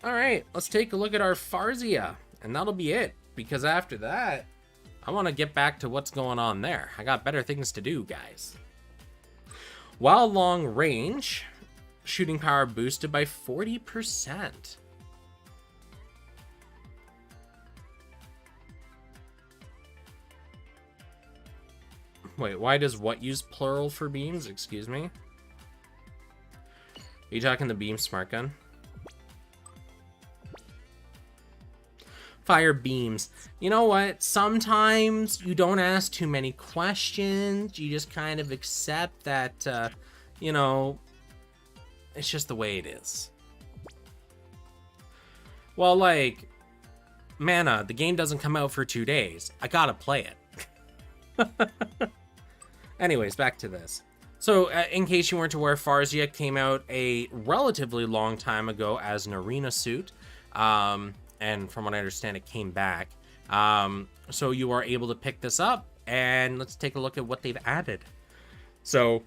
Alright, let's take a look at our Farzia, and that'll be it, because after that, I want to get back to what's going on there. I got better things to do, guys. While long range, shooting power boosted by 40%. Wait, why does what use plural for beams? Excuse me? Are you talking the beam smart gun? Fire beams. You know what? Sometimes you don't ask too many questions. You just kind of accept that, it's just the way it is. Well, like, Mana, the game doesn't come out for 2 days. I gotta play it. Anyways, back to this. So, in case you weren't aware, Farzia came out a relatively long time ago as an arena suit. And from what I understand, it came back. So you are able to pick this up, and let's take a look at what they've added. So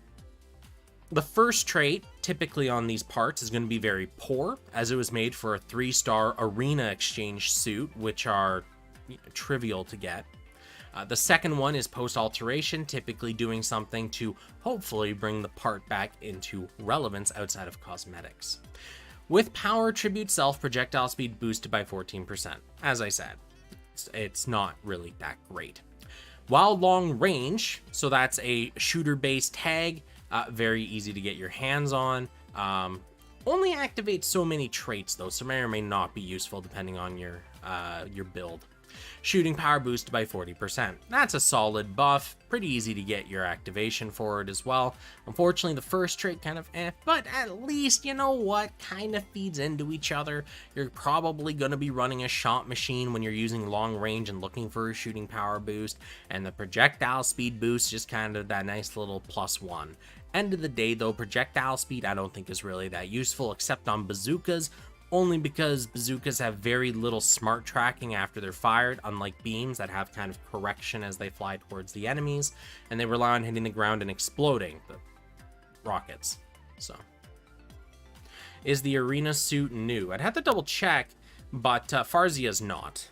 the first trait, typically on these parts, is going to be very poor, as it was made for a 3-star arena exchange suit, which are trivial to get. The second one is post-alteration, typically doing something to hopefully bring the part back into relevance outside of cosmetics. With power attribute self-projectile speed boosted by 14%. As I said, it's not really that great. While long range, so that's a shooter-based tag, very easy to get your hands on. Only activates so many traits though, so may or may not be useful depending on your build. Shooting power boosted by 40%. That's a solid buff. Pretty easy to get your activation for it as well. Unfortunately, the first trait kind of but at least, you know what, kind of feeds into each other. You're probably going to be running a shot machine when you're using long range and looking for a shooting power boost, and the projectile speed boost just kind of that nice little +1. End of the day though, projectile speed I don't think is really that useful except on bazookas, only because bazookas have very little smart tracking after they're fired, unlike beams that have kind of correction as they fly towards the enemies, and they rely on hitting the ground and exploding. But rockets. So, is the arena suit new? I'd have to double check, but Farzia's not.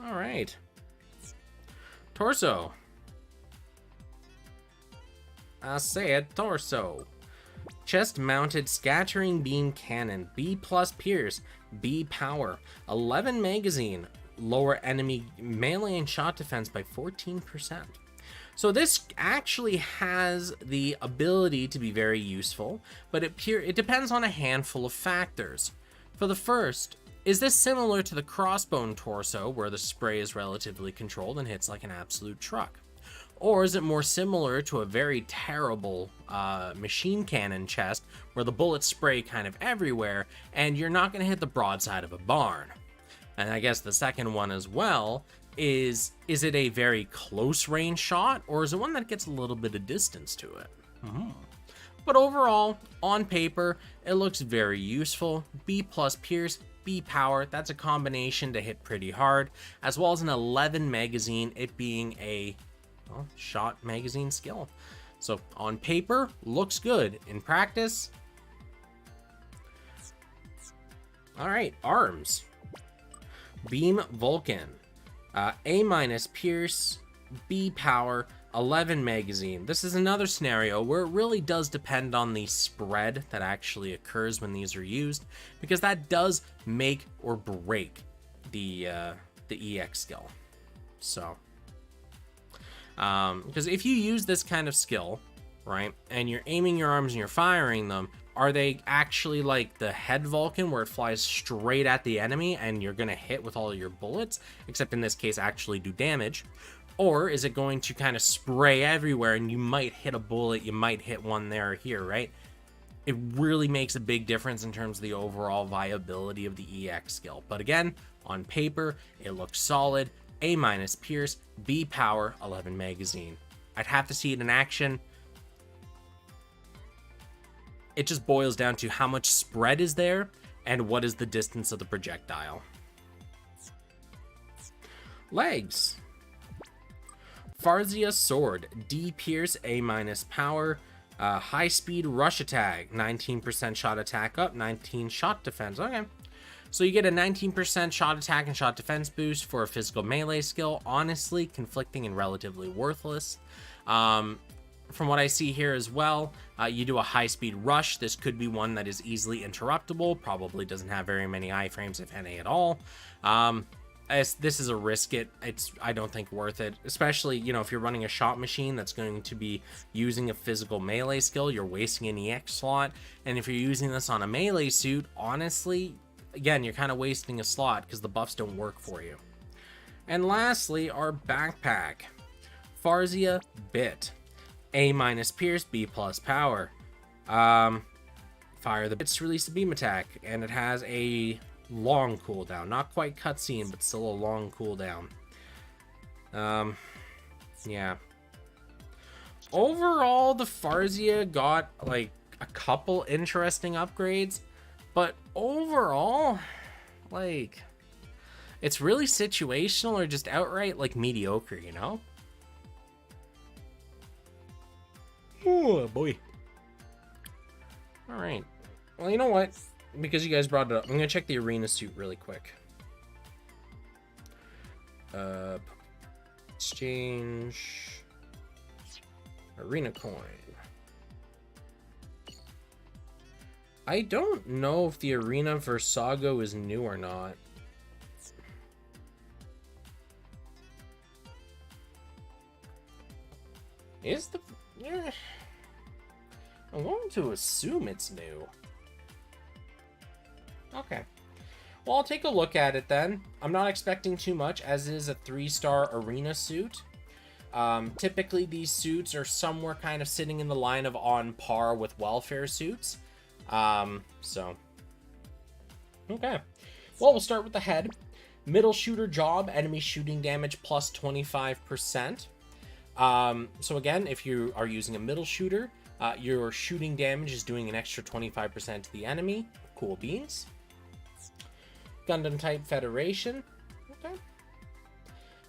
All right. Torso. I said torso. Chest-mounted scattering beam cannon, B+ Pierce, B power, 11 magazine, lower enemy melee and shot defense by 14%. So this actually has the ability to be very useful, but it depends on a handful of factors. For the first, is this similar to the crossbone torso, where the spray is relatively controlled and hits like an absolute truck? Or is it more similar to a very terrible machine cannon chest, where the bullets spray kind of everywhere, and you're not going to hit the broadside of a barn? And I guess the second one as well is it a very close range shot, or is it one that gets a little bit of distance to it? But overall, on paper, it looks very useful. B+ Pierce, B power, that's a combination to hit pretty hard, as well as an 11 magazine, it being a shot magazine skill. So on paper, looks good. In practice, all right, arms. Beam Vulcan, A- Pierce, B power, 11 magazine. This is another scenario where it really does depend on the spread that actually occurs when these are used, because that does make or break the EX skill. So because if you use this kind of skill, right, and you're aiming your arms and you're firing them, are they actually like the head Vulcan, where it flies straight at the enemy and you're gonna hit with all of your bullets, except in this case actually do damage? Or is it going to kind of spray everywhere and you might hit a bullet, you might hit one there or here, right? It really makes a big difference in terms of the overall viability of the EX skill. But again, on paper, it looks solid. A- Pierce, B power, 11 magazine. I'd have to see it in action. It just boils down to how much spread is there and what is the distance of the projectile. Legs. Farzia sword, D Pierce, A- power, high speed rush attack, 19% shot attack up, 19 shot defense. Okay. So you get a 19% shot attack and shot defense boost for a physical melee skill. Honestly, conflicting and relatively worthless. From what I see here as well, you do a high-speed rush. This could be one that is easily interruptible. Probably doesn't have very many iframes, if any at all. This is a risk it. I don't think worth it. Especially, if you're running a shot machine that's going to be using a physical melee skill, you're wasting an EX slot. And if you're using this on a melee suit, honestly, again, you're kind of wasting a slot because the buffs don't work for you. And lastly, our backpack. Farzia Bit. A- Pierce, B+ power. Fire the bits to release the beam attack, and it has a long cooldown. Not quite cutscene, but still a long cooldown. Yeah. Overall, the Farzia got like a couple interesting upgrades, but overall, like, it's really situational or just outright like mediocre, Oh boy. All right. Well, you know what? Because you guys brought it up, I'm gonna check the arena suit really quick. Exchange. Arena coin. I don't know if the arena Versago is new or not. Is the... Yeah. I'm going to assume it's new. Okay. Well, I'll take a look at it then. I'm not expecting too much, as is a 3-star arena suit. Typically, these suits are somewhere kind of sitting in the line of on par with welfare suits. So. Okay. Well, we'll start with the head. Middle shooter job, enemy shooting damage plus 25%. So again, if you are using a middle shooter, your shooting damage is doing an extra 25% to the enemy. Cool beans. Gundam type Federation. Okay.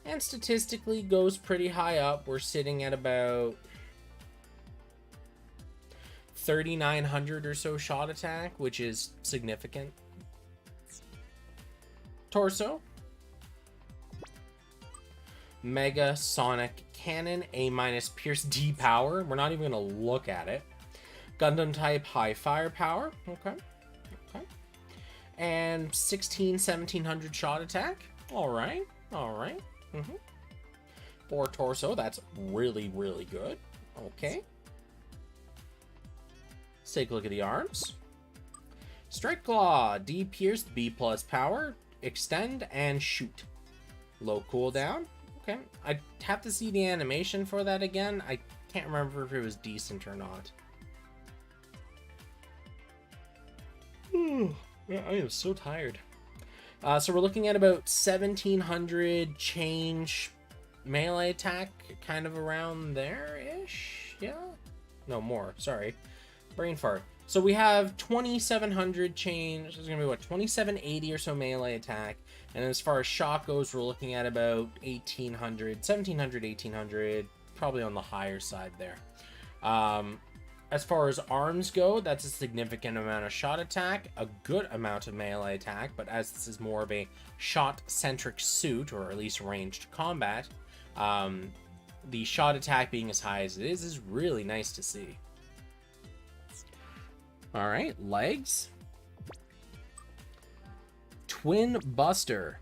And statistically goes pretty high up. We're sitting at about 3,900 or so shot attack, which is significant. Torso. Mega Sonic Cannon, A- Pierce D power. We're not even going to look at it. Gundam type, high firepower. Okay. Okay. And 1,700 shot attack. Alright. Alright. For torso, that's really, really good. Okay. Let's take a look at the arms. Strike Claw, D Pierce, B plus power, extend, and shoot. Low cooldown. Okay. I'd have to see the animation for that again. I can't remember if it was decent or not. Yeah, I am so tired. So we're looking at about 1,700 change melee attack, kind of around there-ish? Yeah? No, more. Sorry. Brain fart. So we have 2,700 change. There's going to be, what, 2,780 or so melee attack. And as far as shot goes, we're looking at about 1,800, 1,700, 1,800, probably on the higher side there. As far as arms go, that's a significant amount of shot attack, a good amount of melee attack, but as this is more of a shot-centric suit, or at least ranged combat, the shot attack being as high as it is really nice to see. Alright, legs. Twin Buster.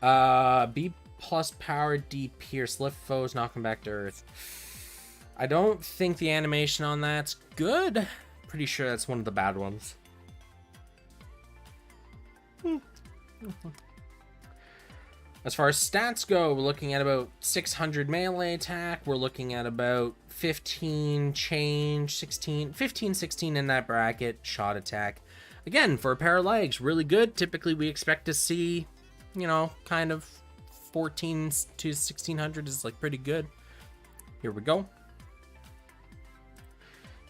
B plus power, D pierce, lift foes, knock them back to earth. I don't think the animation on that's good. Pretty sure that's one of the bad ones. As far as stats go, we're looking at about 600 melee attack. We're looking at about 15 change, 16, 15, 16 in that bracket. Shot attack. Again, for a pair of legs, really good. Typically, we expect to see, you know, kind of 14 to 1600 is like pretty good. Here we go.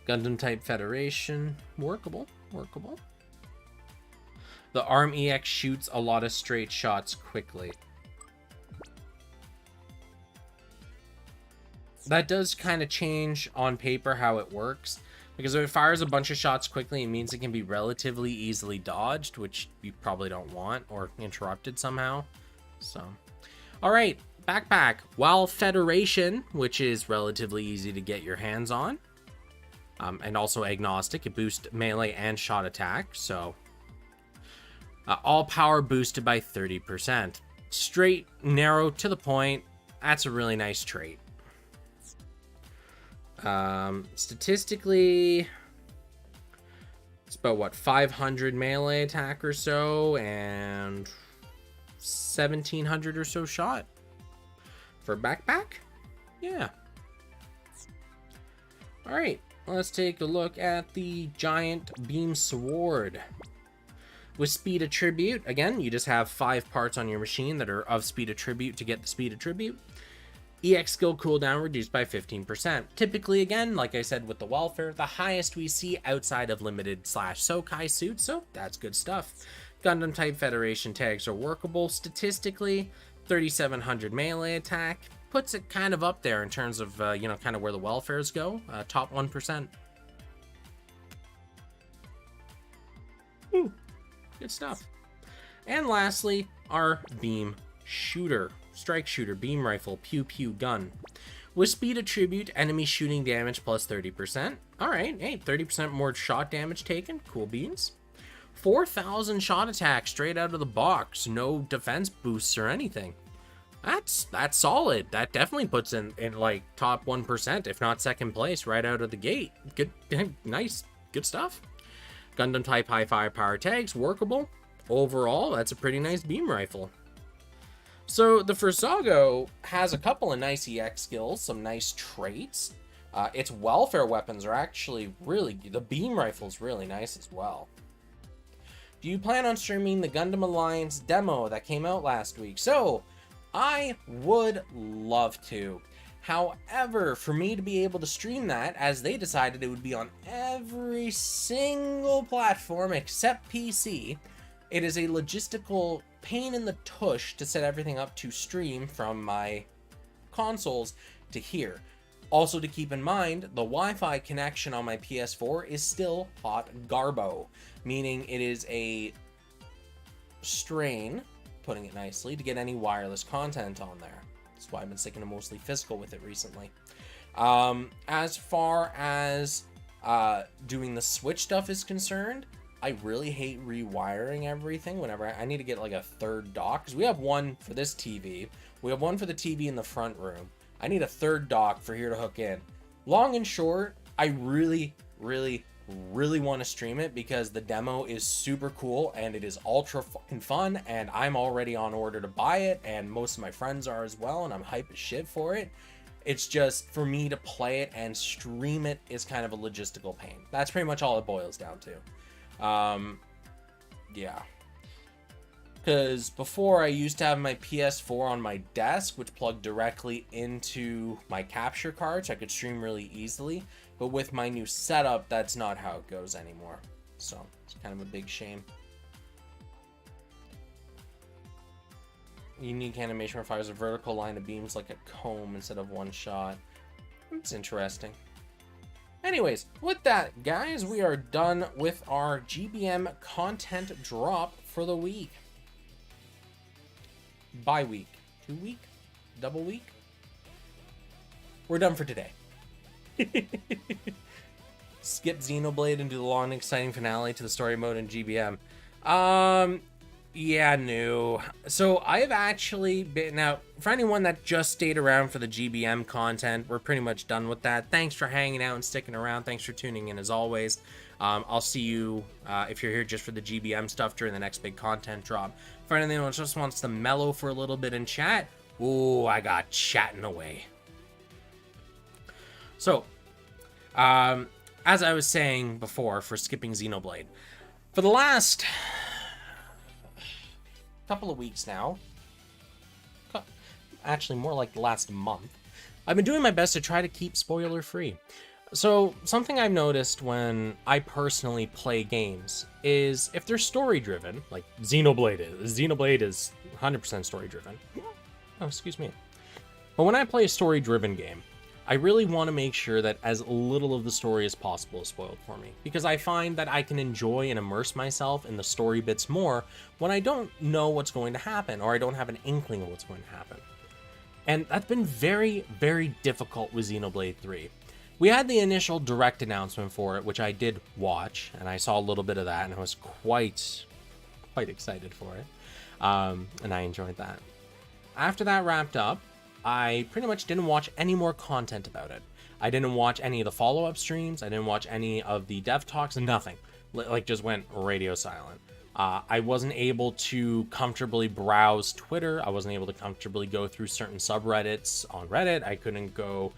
Gundam type Federation. Workable. Workable. The Arm EX shoots a lot of straight shots quickly. That does kind of change on paper how it works. Because if it fires a bunch of shots quickly, it means it can be relatively easily dodged, which you probably don't want, or interrupted somehow. So, alright, backpack. While Federation, which is relatively easy to get your hands on, and also agnostic, it boosts melee and shot attack, so all power boosted by 30%. Straight, narrow, to the point, that's a really nice trait. Statistically, it's about, what, 500 melee attack or so, and 1,700 or so shot. For backpack? Yeah. Alright, let's take a look at the Giant Beam Sword. With Speed Attribute, again, you just have 5 parts on your machine that are of Speed Attribute to get the Speed Attribute. EX skill cooldown reduced by 15%. Typically, again, like I said with the welfare, the highest we see outside of limited / Sokai suits, so that's good stuff. Gundam type Federation tags are workable. Statistically, 3,700 melee attack. Puts it kind of up there in terms of, you know, kind of where the welfares go. Top 1%. Ooh, good stuff. And lastly, our beam shooter. Strike shooter, beam rifle, pew pew gun. With speed attribute, enemy shooting damage plus 30%. Alright, hey, 30% more shot damage taken. Cool beans. 4,000 shot attack straight out of the box. No defense boosts or anything. That's solid. That definitely puts in like top 1%, if not second place, right out of the gate. Good, nice, good stuff. Gundam type high firepower tags, workable. Overall, that's a pretty nice beam rifle. So the Fursago has a couple of nice EX skills, some nice traits. Its welfare weapons are actually really, the beam rifle's really nice as well. Do you plan on streaming the Gundam Alliance demo that came out last week? So, I would love to. However, for me to be able to stream that, as they decided it would be on every single platform except PC, it is a logistical pain in the tush to set everything up to stream from my consoles to here. Also to keep in mind, the Wi-Fi connection on my PS4 is still hot garbo, meaning it is a strain, putting it nicely, to get any wireless content on there. That's why I've been sticking to mostly physical with it recently. As far as doing the Switch stuff is concerned, I really hate rewiring everything whenever I need to get like a third dock, because we have one for this TV, we have one for the TV in the front room. I need a third dock for here to hook in. Long and short, I really want to stream it because the demo is super cool and it is ultra fucking fun, and I'm already on order to buy it, and most of my friends are as well, and I'm hype as shit for it. It's just, for me to play it and stream it is kind of a logistical pain. That's pretty much all it boils down to. Yeah. Because before, I used to have my PS4 on my desk, which plugged directly into my capture card, so I could stream really easily. But with my new setup, that's not how it goes anymore. So, it's kind of a big shame. Unique animation requires a vertical line of beams like a comb instead of one shot. It's interesting. Anyways, with that, guys, we are done with our GBM content drop for the week. Bye week. 2 week? Double week? We're done for today. Skip Xenoblade and do the long and exciting finale to the story mode in GBM. Yeah, no. So I've actually been, now for anyone that just stayed around for the GBM content, we're pretty much done with that. Thanks for hanging out and sticking around. Thanks for tuning in as always. I'll see you if you're here just for the GBM stuff during the next big content drop. For anyone that just wants to mellow for a little bit and chat, ooh, I got chatting away. So, as I was saying before, for skipping Xenoblade, for the last couple of weeks now, actually more like the last month, I've been doing my best to try to keep spoiler free. So something I've noticed when I personally play games is if they're story driven, like Xenoblade is 100% story driven. Oh, excuse me. But when I play a story driven game, I really want to make sure that as little of the story as possible is spoiled for me, because I find that I can enjoy and immerse myself in the story bits more when I don't know what's going to happen, or I don't have an inkling of what's going to happen. And that's been very, very difficult with Xenoblade 3. We had the initial direct announcement for it, which I did watch, and I saw a little bit of that, and I was quite excited for it, and I enjoyed that. After that wrapped up, I pretty much didn't watch any more content about it. I didn't watch any of the follow-up streams. I didn't watch any of the dev talks, nothing. Like, just went radio silent. I wasn't able to comfortably browse Twitter. I wasn't able to comfortably go through certain subreddits on Reddit. I couldn't go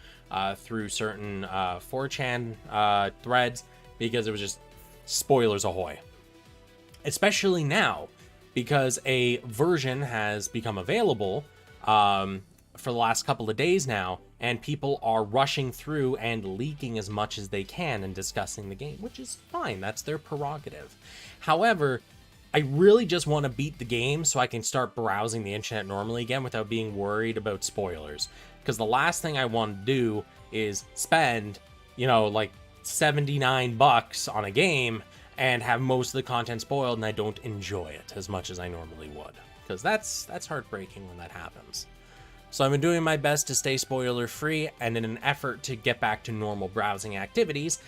through certain 4chan threads because it was just spoilers ahoy. Especially now, because a version has become available for the last couple of days now, and people are rushing through and leaking as much as they can and discussing the game, which is fine. That's their prerogative. However, I really just want to beat the game so I can start browsing the internet normally again without being worried about spoilers. Because the last thing I want to do is spend, like $79 on a game and have most of the content spoiled and I don't enjoy it as much as I normally would. Because that's heartbreaking when that happens. So I've been doing my best to stay spoiler free, and in an effort to get back to normal browsing activities,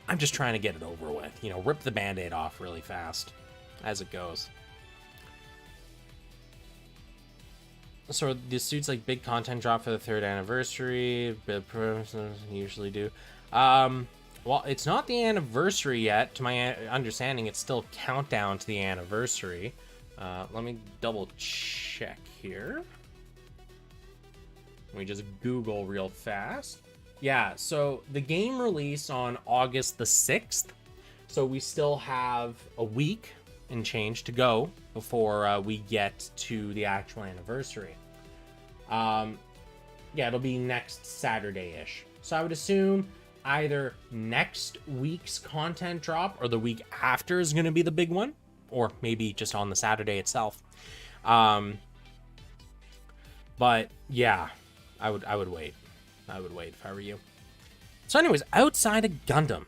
I'm just trying to get it over with. Rip the band-aid off really fast as it goes. So the suits like big content drop for the 3rd anniversary, usually do. Well, it's not the anniversary yet. To my understanding, it's still countdown to the anniversary. Let me double check here. Let me just Google real fast. Yeah, so the game released on August the 6th. So we still have a week and change to go before we get to the actual anniversary. Yeah, it'll be next Saturday-ish. So I would assume either next week's content drop or the week after is going to be the big one, or maybe just on the Saturday itself. But yeah, I would wait. I would wait if I were you. So anyways, outside of Gundam,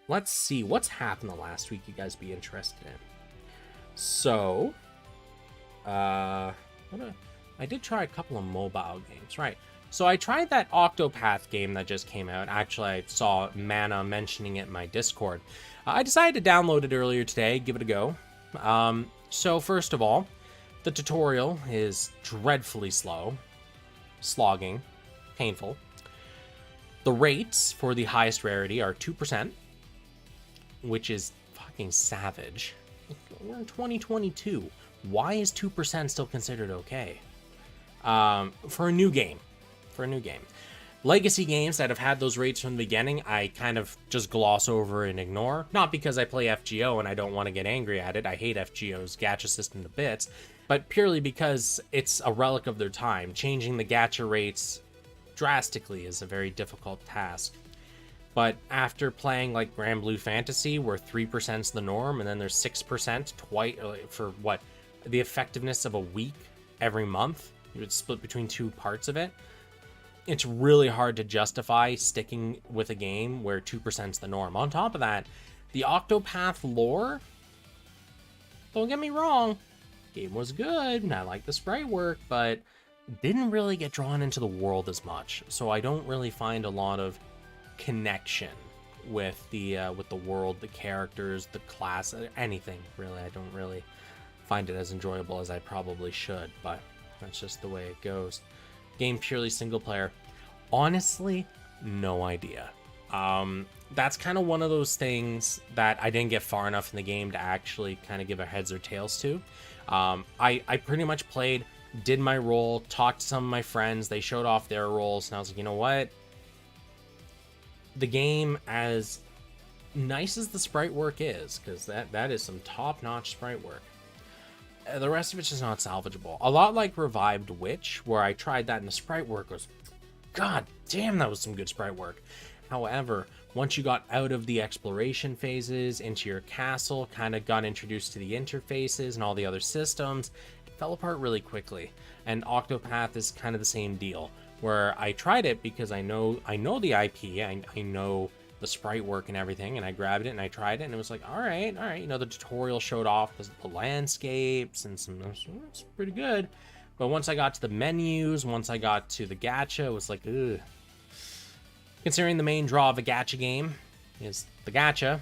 let's see what's happened the last week you guys be interested in. So, I did try a couple of mobile games, right? So I tried that Octopath game that just came out. Actually, I saw Mana mentioning it in my Discord. I decided to download it earlier today, give it a go. So first of all, the tutorial is dreadfully slow, slogging, painful. The rates for the highest rarity are 2%, which is fucking savage. We're in 2022. Why is 2% still considered okay? For a new game. Legacy games that have had those rates from the beginning, I kind of just gloss over and ignore. Not because I play FGO and I don't want to get angry at it. I hate FGO's gacha system to bits. But purely because it's a relic of their time. Changing the gacha rates drastically is a very difficult task. But after playing like Grand Blue Fantasy, where 3% is the norm, and then there's 6% twice for what? The effectiveness of a week every month. You would split between two parts of it. It's really hard to justify sticking with a game where 2% is the norm. On top of that, the Octopath lore, don't get me wrong, game was good, and I like the sprite work, but didn't really get drawn into the world as much. So I don't really find a lot of connection with the world, the characters, the class, anything really. I don't really find it as enjoyable as I probably should, but that's just the way it goes. Game purely single player, honestly, no idea. That's kind of one of those things that I didn't get far enough in the game to actually kind of give a heads or tails to. I pretty much played, did my role, talked to some of my friends, they showed off their roles, and I was like, you know what? The game, as nice as the sprite work is, because that is some top-notch sprite work, the rest of it's just not salvageable. A lot like Revived Witch, where I tried that and the sprite work was, god damn, that was some good sprite work. However, once you got out of the exploration phases, into your castle, kind of got introduced to the interfaces and all the other systems, it fell apart really quickly. And Octopath is kind of the same deal, where I tried it because I know the IP, I know the sprite work and everything, and I grabbed it and I tried it, and it was like, all right, you know, the tutorial showed off the landscapes and some, it's pretty good. But once I got to the menus, once I got to the gacha, it was like, ugh. Considering the main draw of a gacha game is the gacha,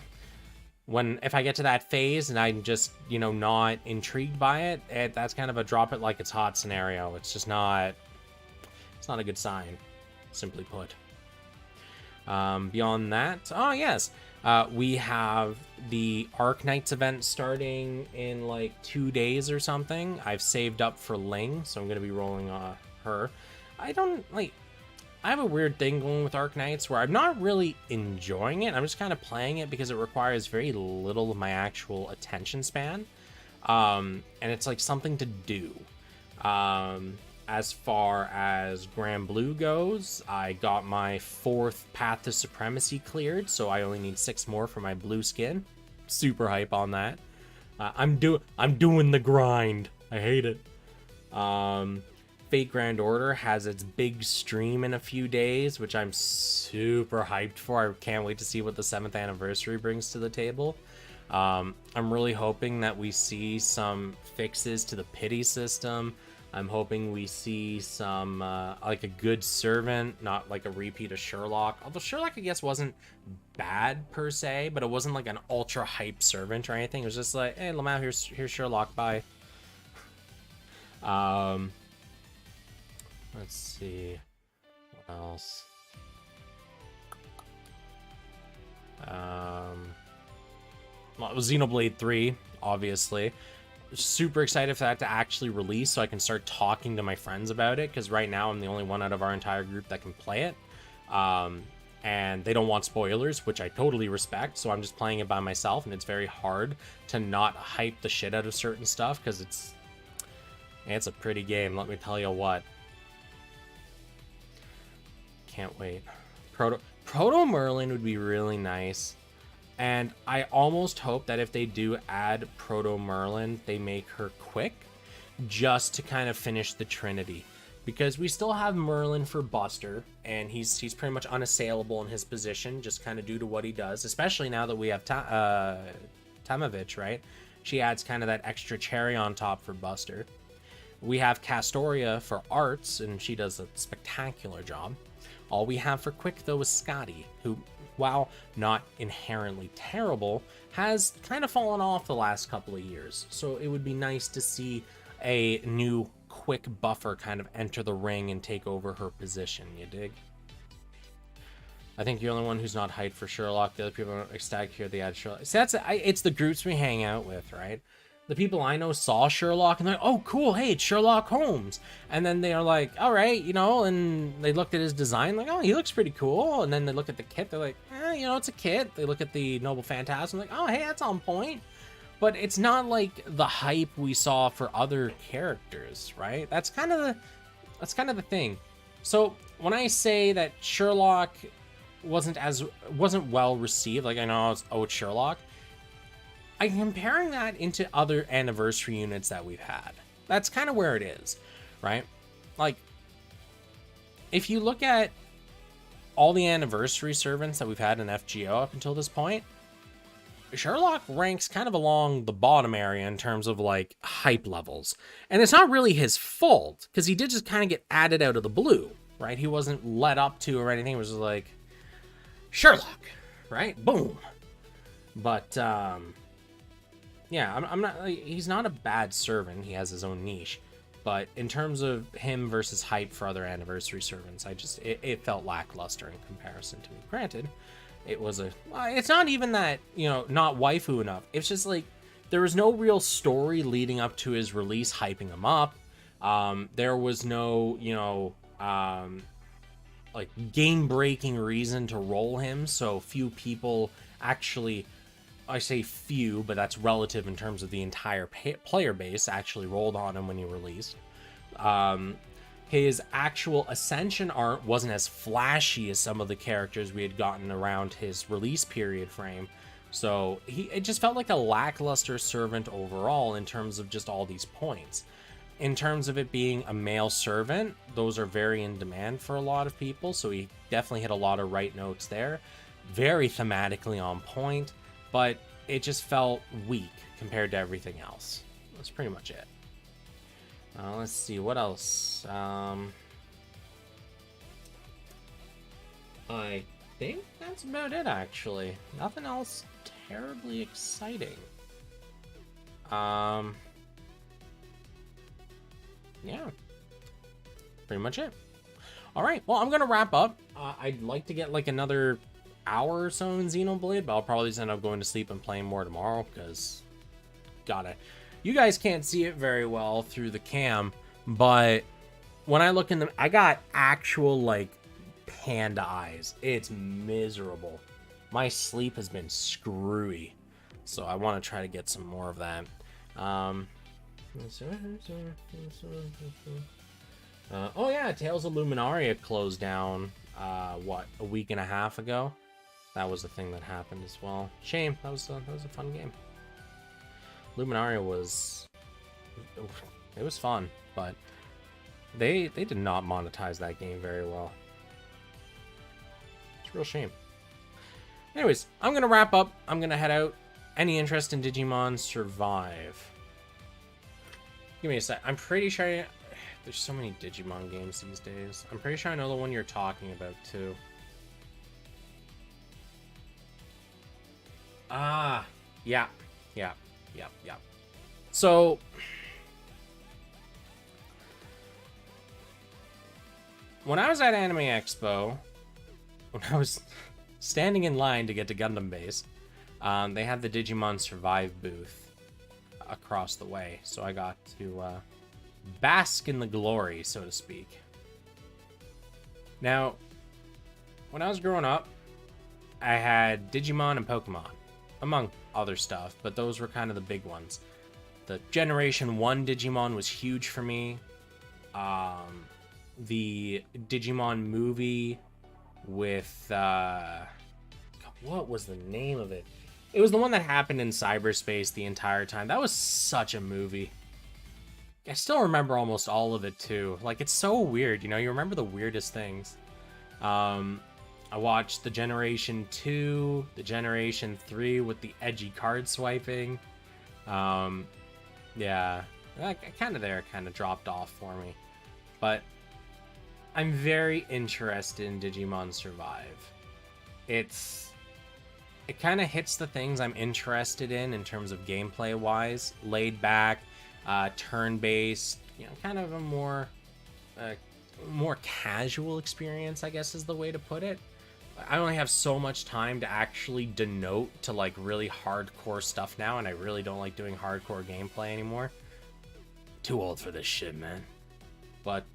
if I get to that phase and I'm just, you know, not intrigued by it, that's kind of a drop it like it's hot scenario. It's just not, it's not a good sign, simply put. Beyond that, oh yes, we have the Arc Knights event starting in like 2 days or something. I've saved up for Ling, so I'm going to be rolling her. I have a weird thing going with Arc Knights where I'm not really enjoying it. I'm just kind of playing it because it requires very little of my actual attention span. And it's like something to do. As far as Grand Blue goes, I got my 4th Path to Supremacy cleared, so I only need 6 more for my blue skin. Super hype on that. I'm doing the grind. I hate it. Fate Grand Order has its big stream in a few days, which I'm super hyped for. I can't wait to see what the 7th anniversary brings to the table. I'm really hoping that we see some fixes to the pity system. I'm hoping we see some, like a good servant, not like a repeat of Sherlock. Although Sherlock, I guess, wasn't bad per se, but it wasn't like an ultra hype servant or anything. It was just like, hey, Lamau, here's Sherlock, bye. Let's see. What else? Well, it was Xenoblade 3, obviously. Super excited for that to actually release so I can start talking to my friends about it, because right now I'm the only one out of our entire group that can play it. And they don't want spoilers, which I totally respect, so I'm just playing it by myself, and it's very hard to not hype the shit out of certain stuff, because it's a pretty game, let me tell you what. Can't wait. Proto Merlin would be really nice. And I almost hope that if they do add Proto Merlin, they make her quick, just to kind of finish the Trinity. because we still have Merlin for Buster, and he's pretty much unassailable in his position, just kind of due to what he does, especially now that we have Tamovich, right? She adds kind of that extra cherry on top for Buster. We have Castoria for arts, and she does a spectacular job. All we have for quick, though, is Scotty, who, while not inherently terrible, has kind of fallen off the last couple of years. So it would be nice to see a new quick buffer kind of enter the ring and take over her position, you dig? I think you're the only one who's not hyped for Sherlock. The other people are ecstatic here they add Sherlock. So it's the groups we hang out with, right? The people I know saw Sherlock and they're like, oh, cool, hey, it's Sherlock Holmes. And then they're like, all right, you know, and they looked at his design, like, oh, he looks pretty cool. And then they look at the kit, they're like, you know, it's a kit. They look at the Noble Phantasm, like, oh, hey, that's on point. But it's not like the hype we saw for other characters, right? That's kind of the thing. So when I say that Sherlock wasn't well received, like I know it's Sherlock, I'm comparing that into other anniversary units that we've had. That's kind of where it is, right? Like, if you look at all the anniversary servants that we've had in FGO up until this point, Sherlock ranks kind of along the bottom area in terms of like hype levels. And it's not really his fault, because he did just kind of get added out of the blue, right? He wasn't led up to or anything. It was just like, Sherlock, right? Boom. But, yeah, I'm not, like, he's not a bad servant. He has his own niche. But in terms of him versus hype for other anniversary servants, it felt lackluster in comparison to me. Granted, it's not even that, you know, not waifu enough. It's just like, there was no real story leading up to his release hyping him up. There was no, you know, like game-breaking reason to roll him. So few people actually, I say few, but that's relative in terms of the entire player base, actually rolled on him when he released. His actual Ascension art wasn't as flashy as some of the characters we had gotten around his release period frame. So it just felt like a lackluster servant overall in terms of just all these points. In terms of it being a male servant, those are very in demand for a lot of people. So he definitely hit a lot of right notes there. Very thematically on point, but it just felt weak compared to everything else. That's pretty much it. Let's see, what else? I think that's about it, actually. Nothing else terribly exciting. Yeah. Pretty much it. Alright, well, I'm gonna wrap up. I'd like to get, like, another hour or so in Xenoblade, but I'll probably just end up going to sleep and playing more tomorrow, because you guys can't see it very well through the cam, but when I look in I got actual, like, panda eyes. It's miserable. My sleep has been screwy, so I want to try to get some more of that. Oh yeah, Tales of Luminaria closed down, what, a week and a half ago? That was the thing that happened as well. Shame, that was a fun game. Luminaria was fun, but they did not monetize that game very well. It's a real shame. Anyways, I'm gonna wrap up. I'm gonna head out. Any interest in Digimon Survive? Give me a sec. I'm pretty sure there's so many Digimon games these days. I'm pretty sure I know the one you're talking about too. Ah, yeah. So, when I was at Anime Expo, when I was standing in line to get to Gundam Base, they had the Digimon Survive booth across the way, so I got to bask in the glory, so to speak. Now, when I was growing up, I had Digimon and Pokemon, among other stuff, but those were kind of the big ones. The Generation 1 Digimon was huge for me. The Digimon movie with, what was the name of it? It was the one that happened in cyberspace the entire time. That was such a movie. I still remember almost all of it too. Like, it's so weird, you know, you remember the weirdest things. I watched the Generation 2, the Generation 3 with the edgy card swiping. Yeah, kind of dropped off for me. But I'm very interested in Digimon Survive. It kind of hits the things I'm interested in terms of gameplay wise. Laid back, turn-based, you know, kind of a more casual experience, I guess is the way to put it. I only have so much time to actually denote to like really hardcore stuff now, and I really don't like doing hardcore gameplay anymore. Too old for this shit, man. But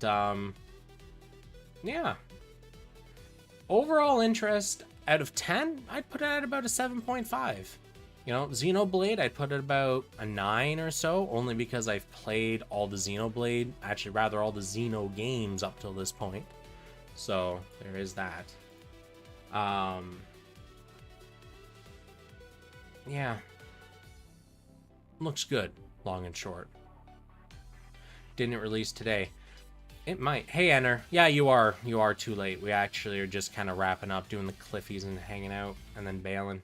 yeah. Overall interest out of 10, I'd put it at about a 7.5. You know, Xenoblade, I'd put it about a 9 or so, only because I've played all the Xenoblade, actually rather all the Xeno games up till this point. So there is that. Yeah. Looks good, long and short. Didn't release today. It might. Hey, Enter. Yeah, you are too late. We actually are just kind of wrapping up, doing the Cliffies and hanging out, and then bailing.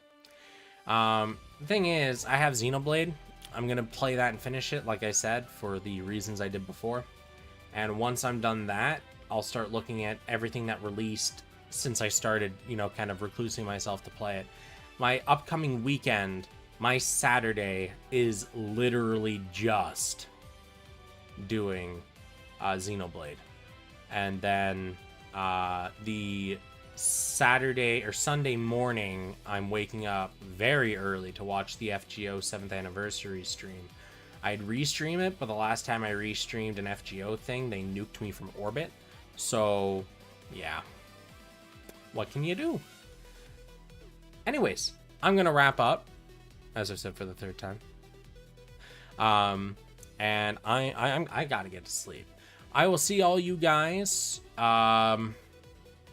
The thing is, I have Xenoblade. I'm going to play that and finish it, like I said, for the reasons I did before. And once I'm done that, I'll start looking at everything that released since I started, you know, kind of reclusing myself to play it. My upcoming weekend, my Saturday, is literally just doing Xenoblade. And then the Saturday or Sunday morning, I'm waking up very early to watch the FGO 7th anniversary stream. I'd restream it, but the last time I restreamed an FGO thing, they nuked me from orbit. So, yeah. What can you do? Anyways, I'm going to wrap up, as I said for the third time. And I got to get to sleep. I will see all you guys. Well,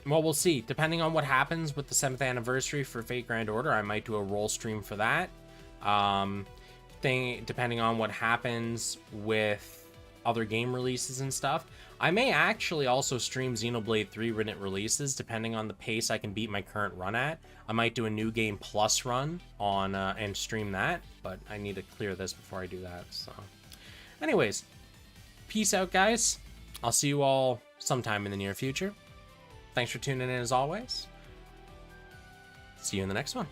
we'll see. Depending on what happens with the 7th anniversary for Fate Grand Order, I might do a roll stream for that. Depending on what happens with other game releases and stuff. I may actually also stream Xenoblade 3 when it releases, depending on the pace I can beat my current run at. I might do a New Game Plus run on and stream that, but I need to clear this before I do that. So, anyways, peace out, guys. I'll see you all sometime in the near future. Thanks for tuning in as always. See you in the next one.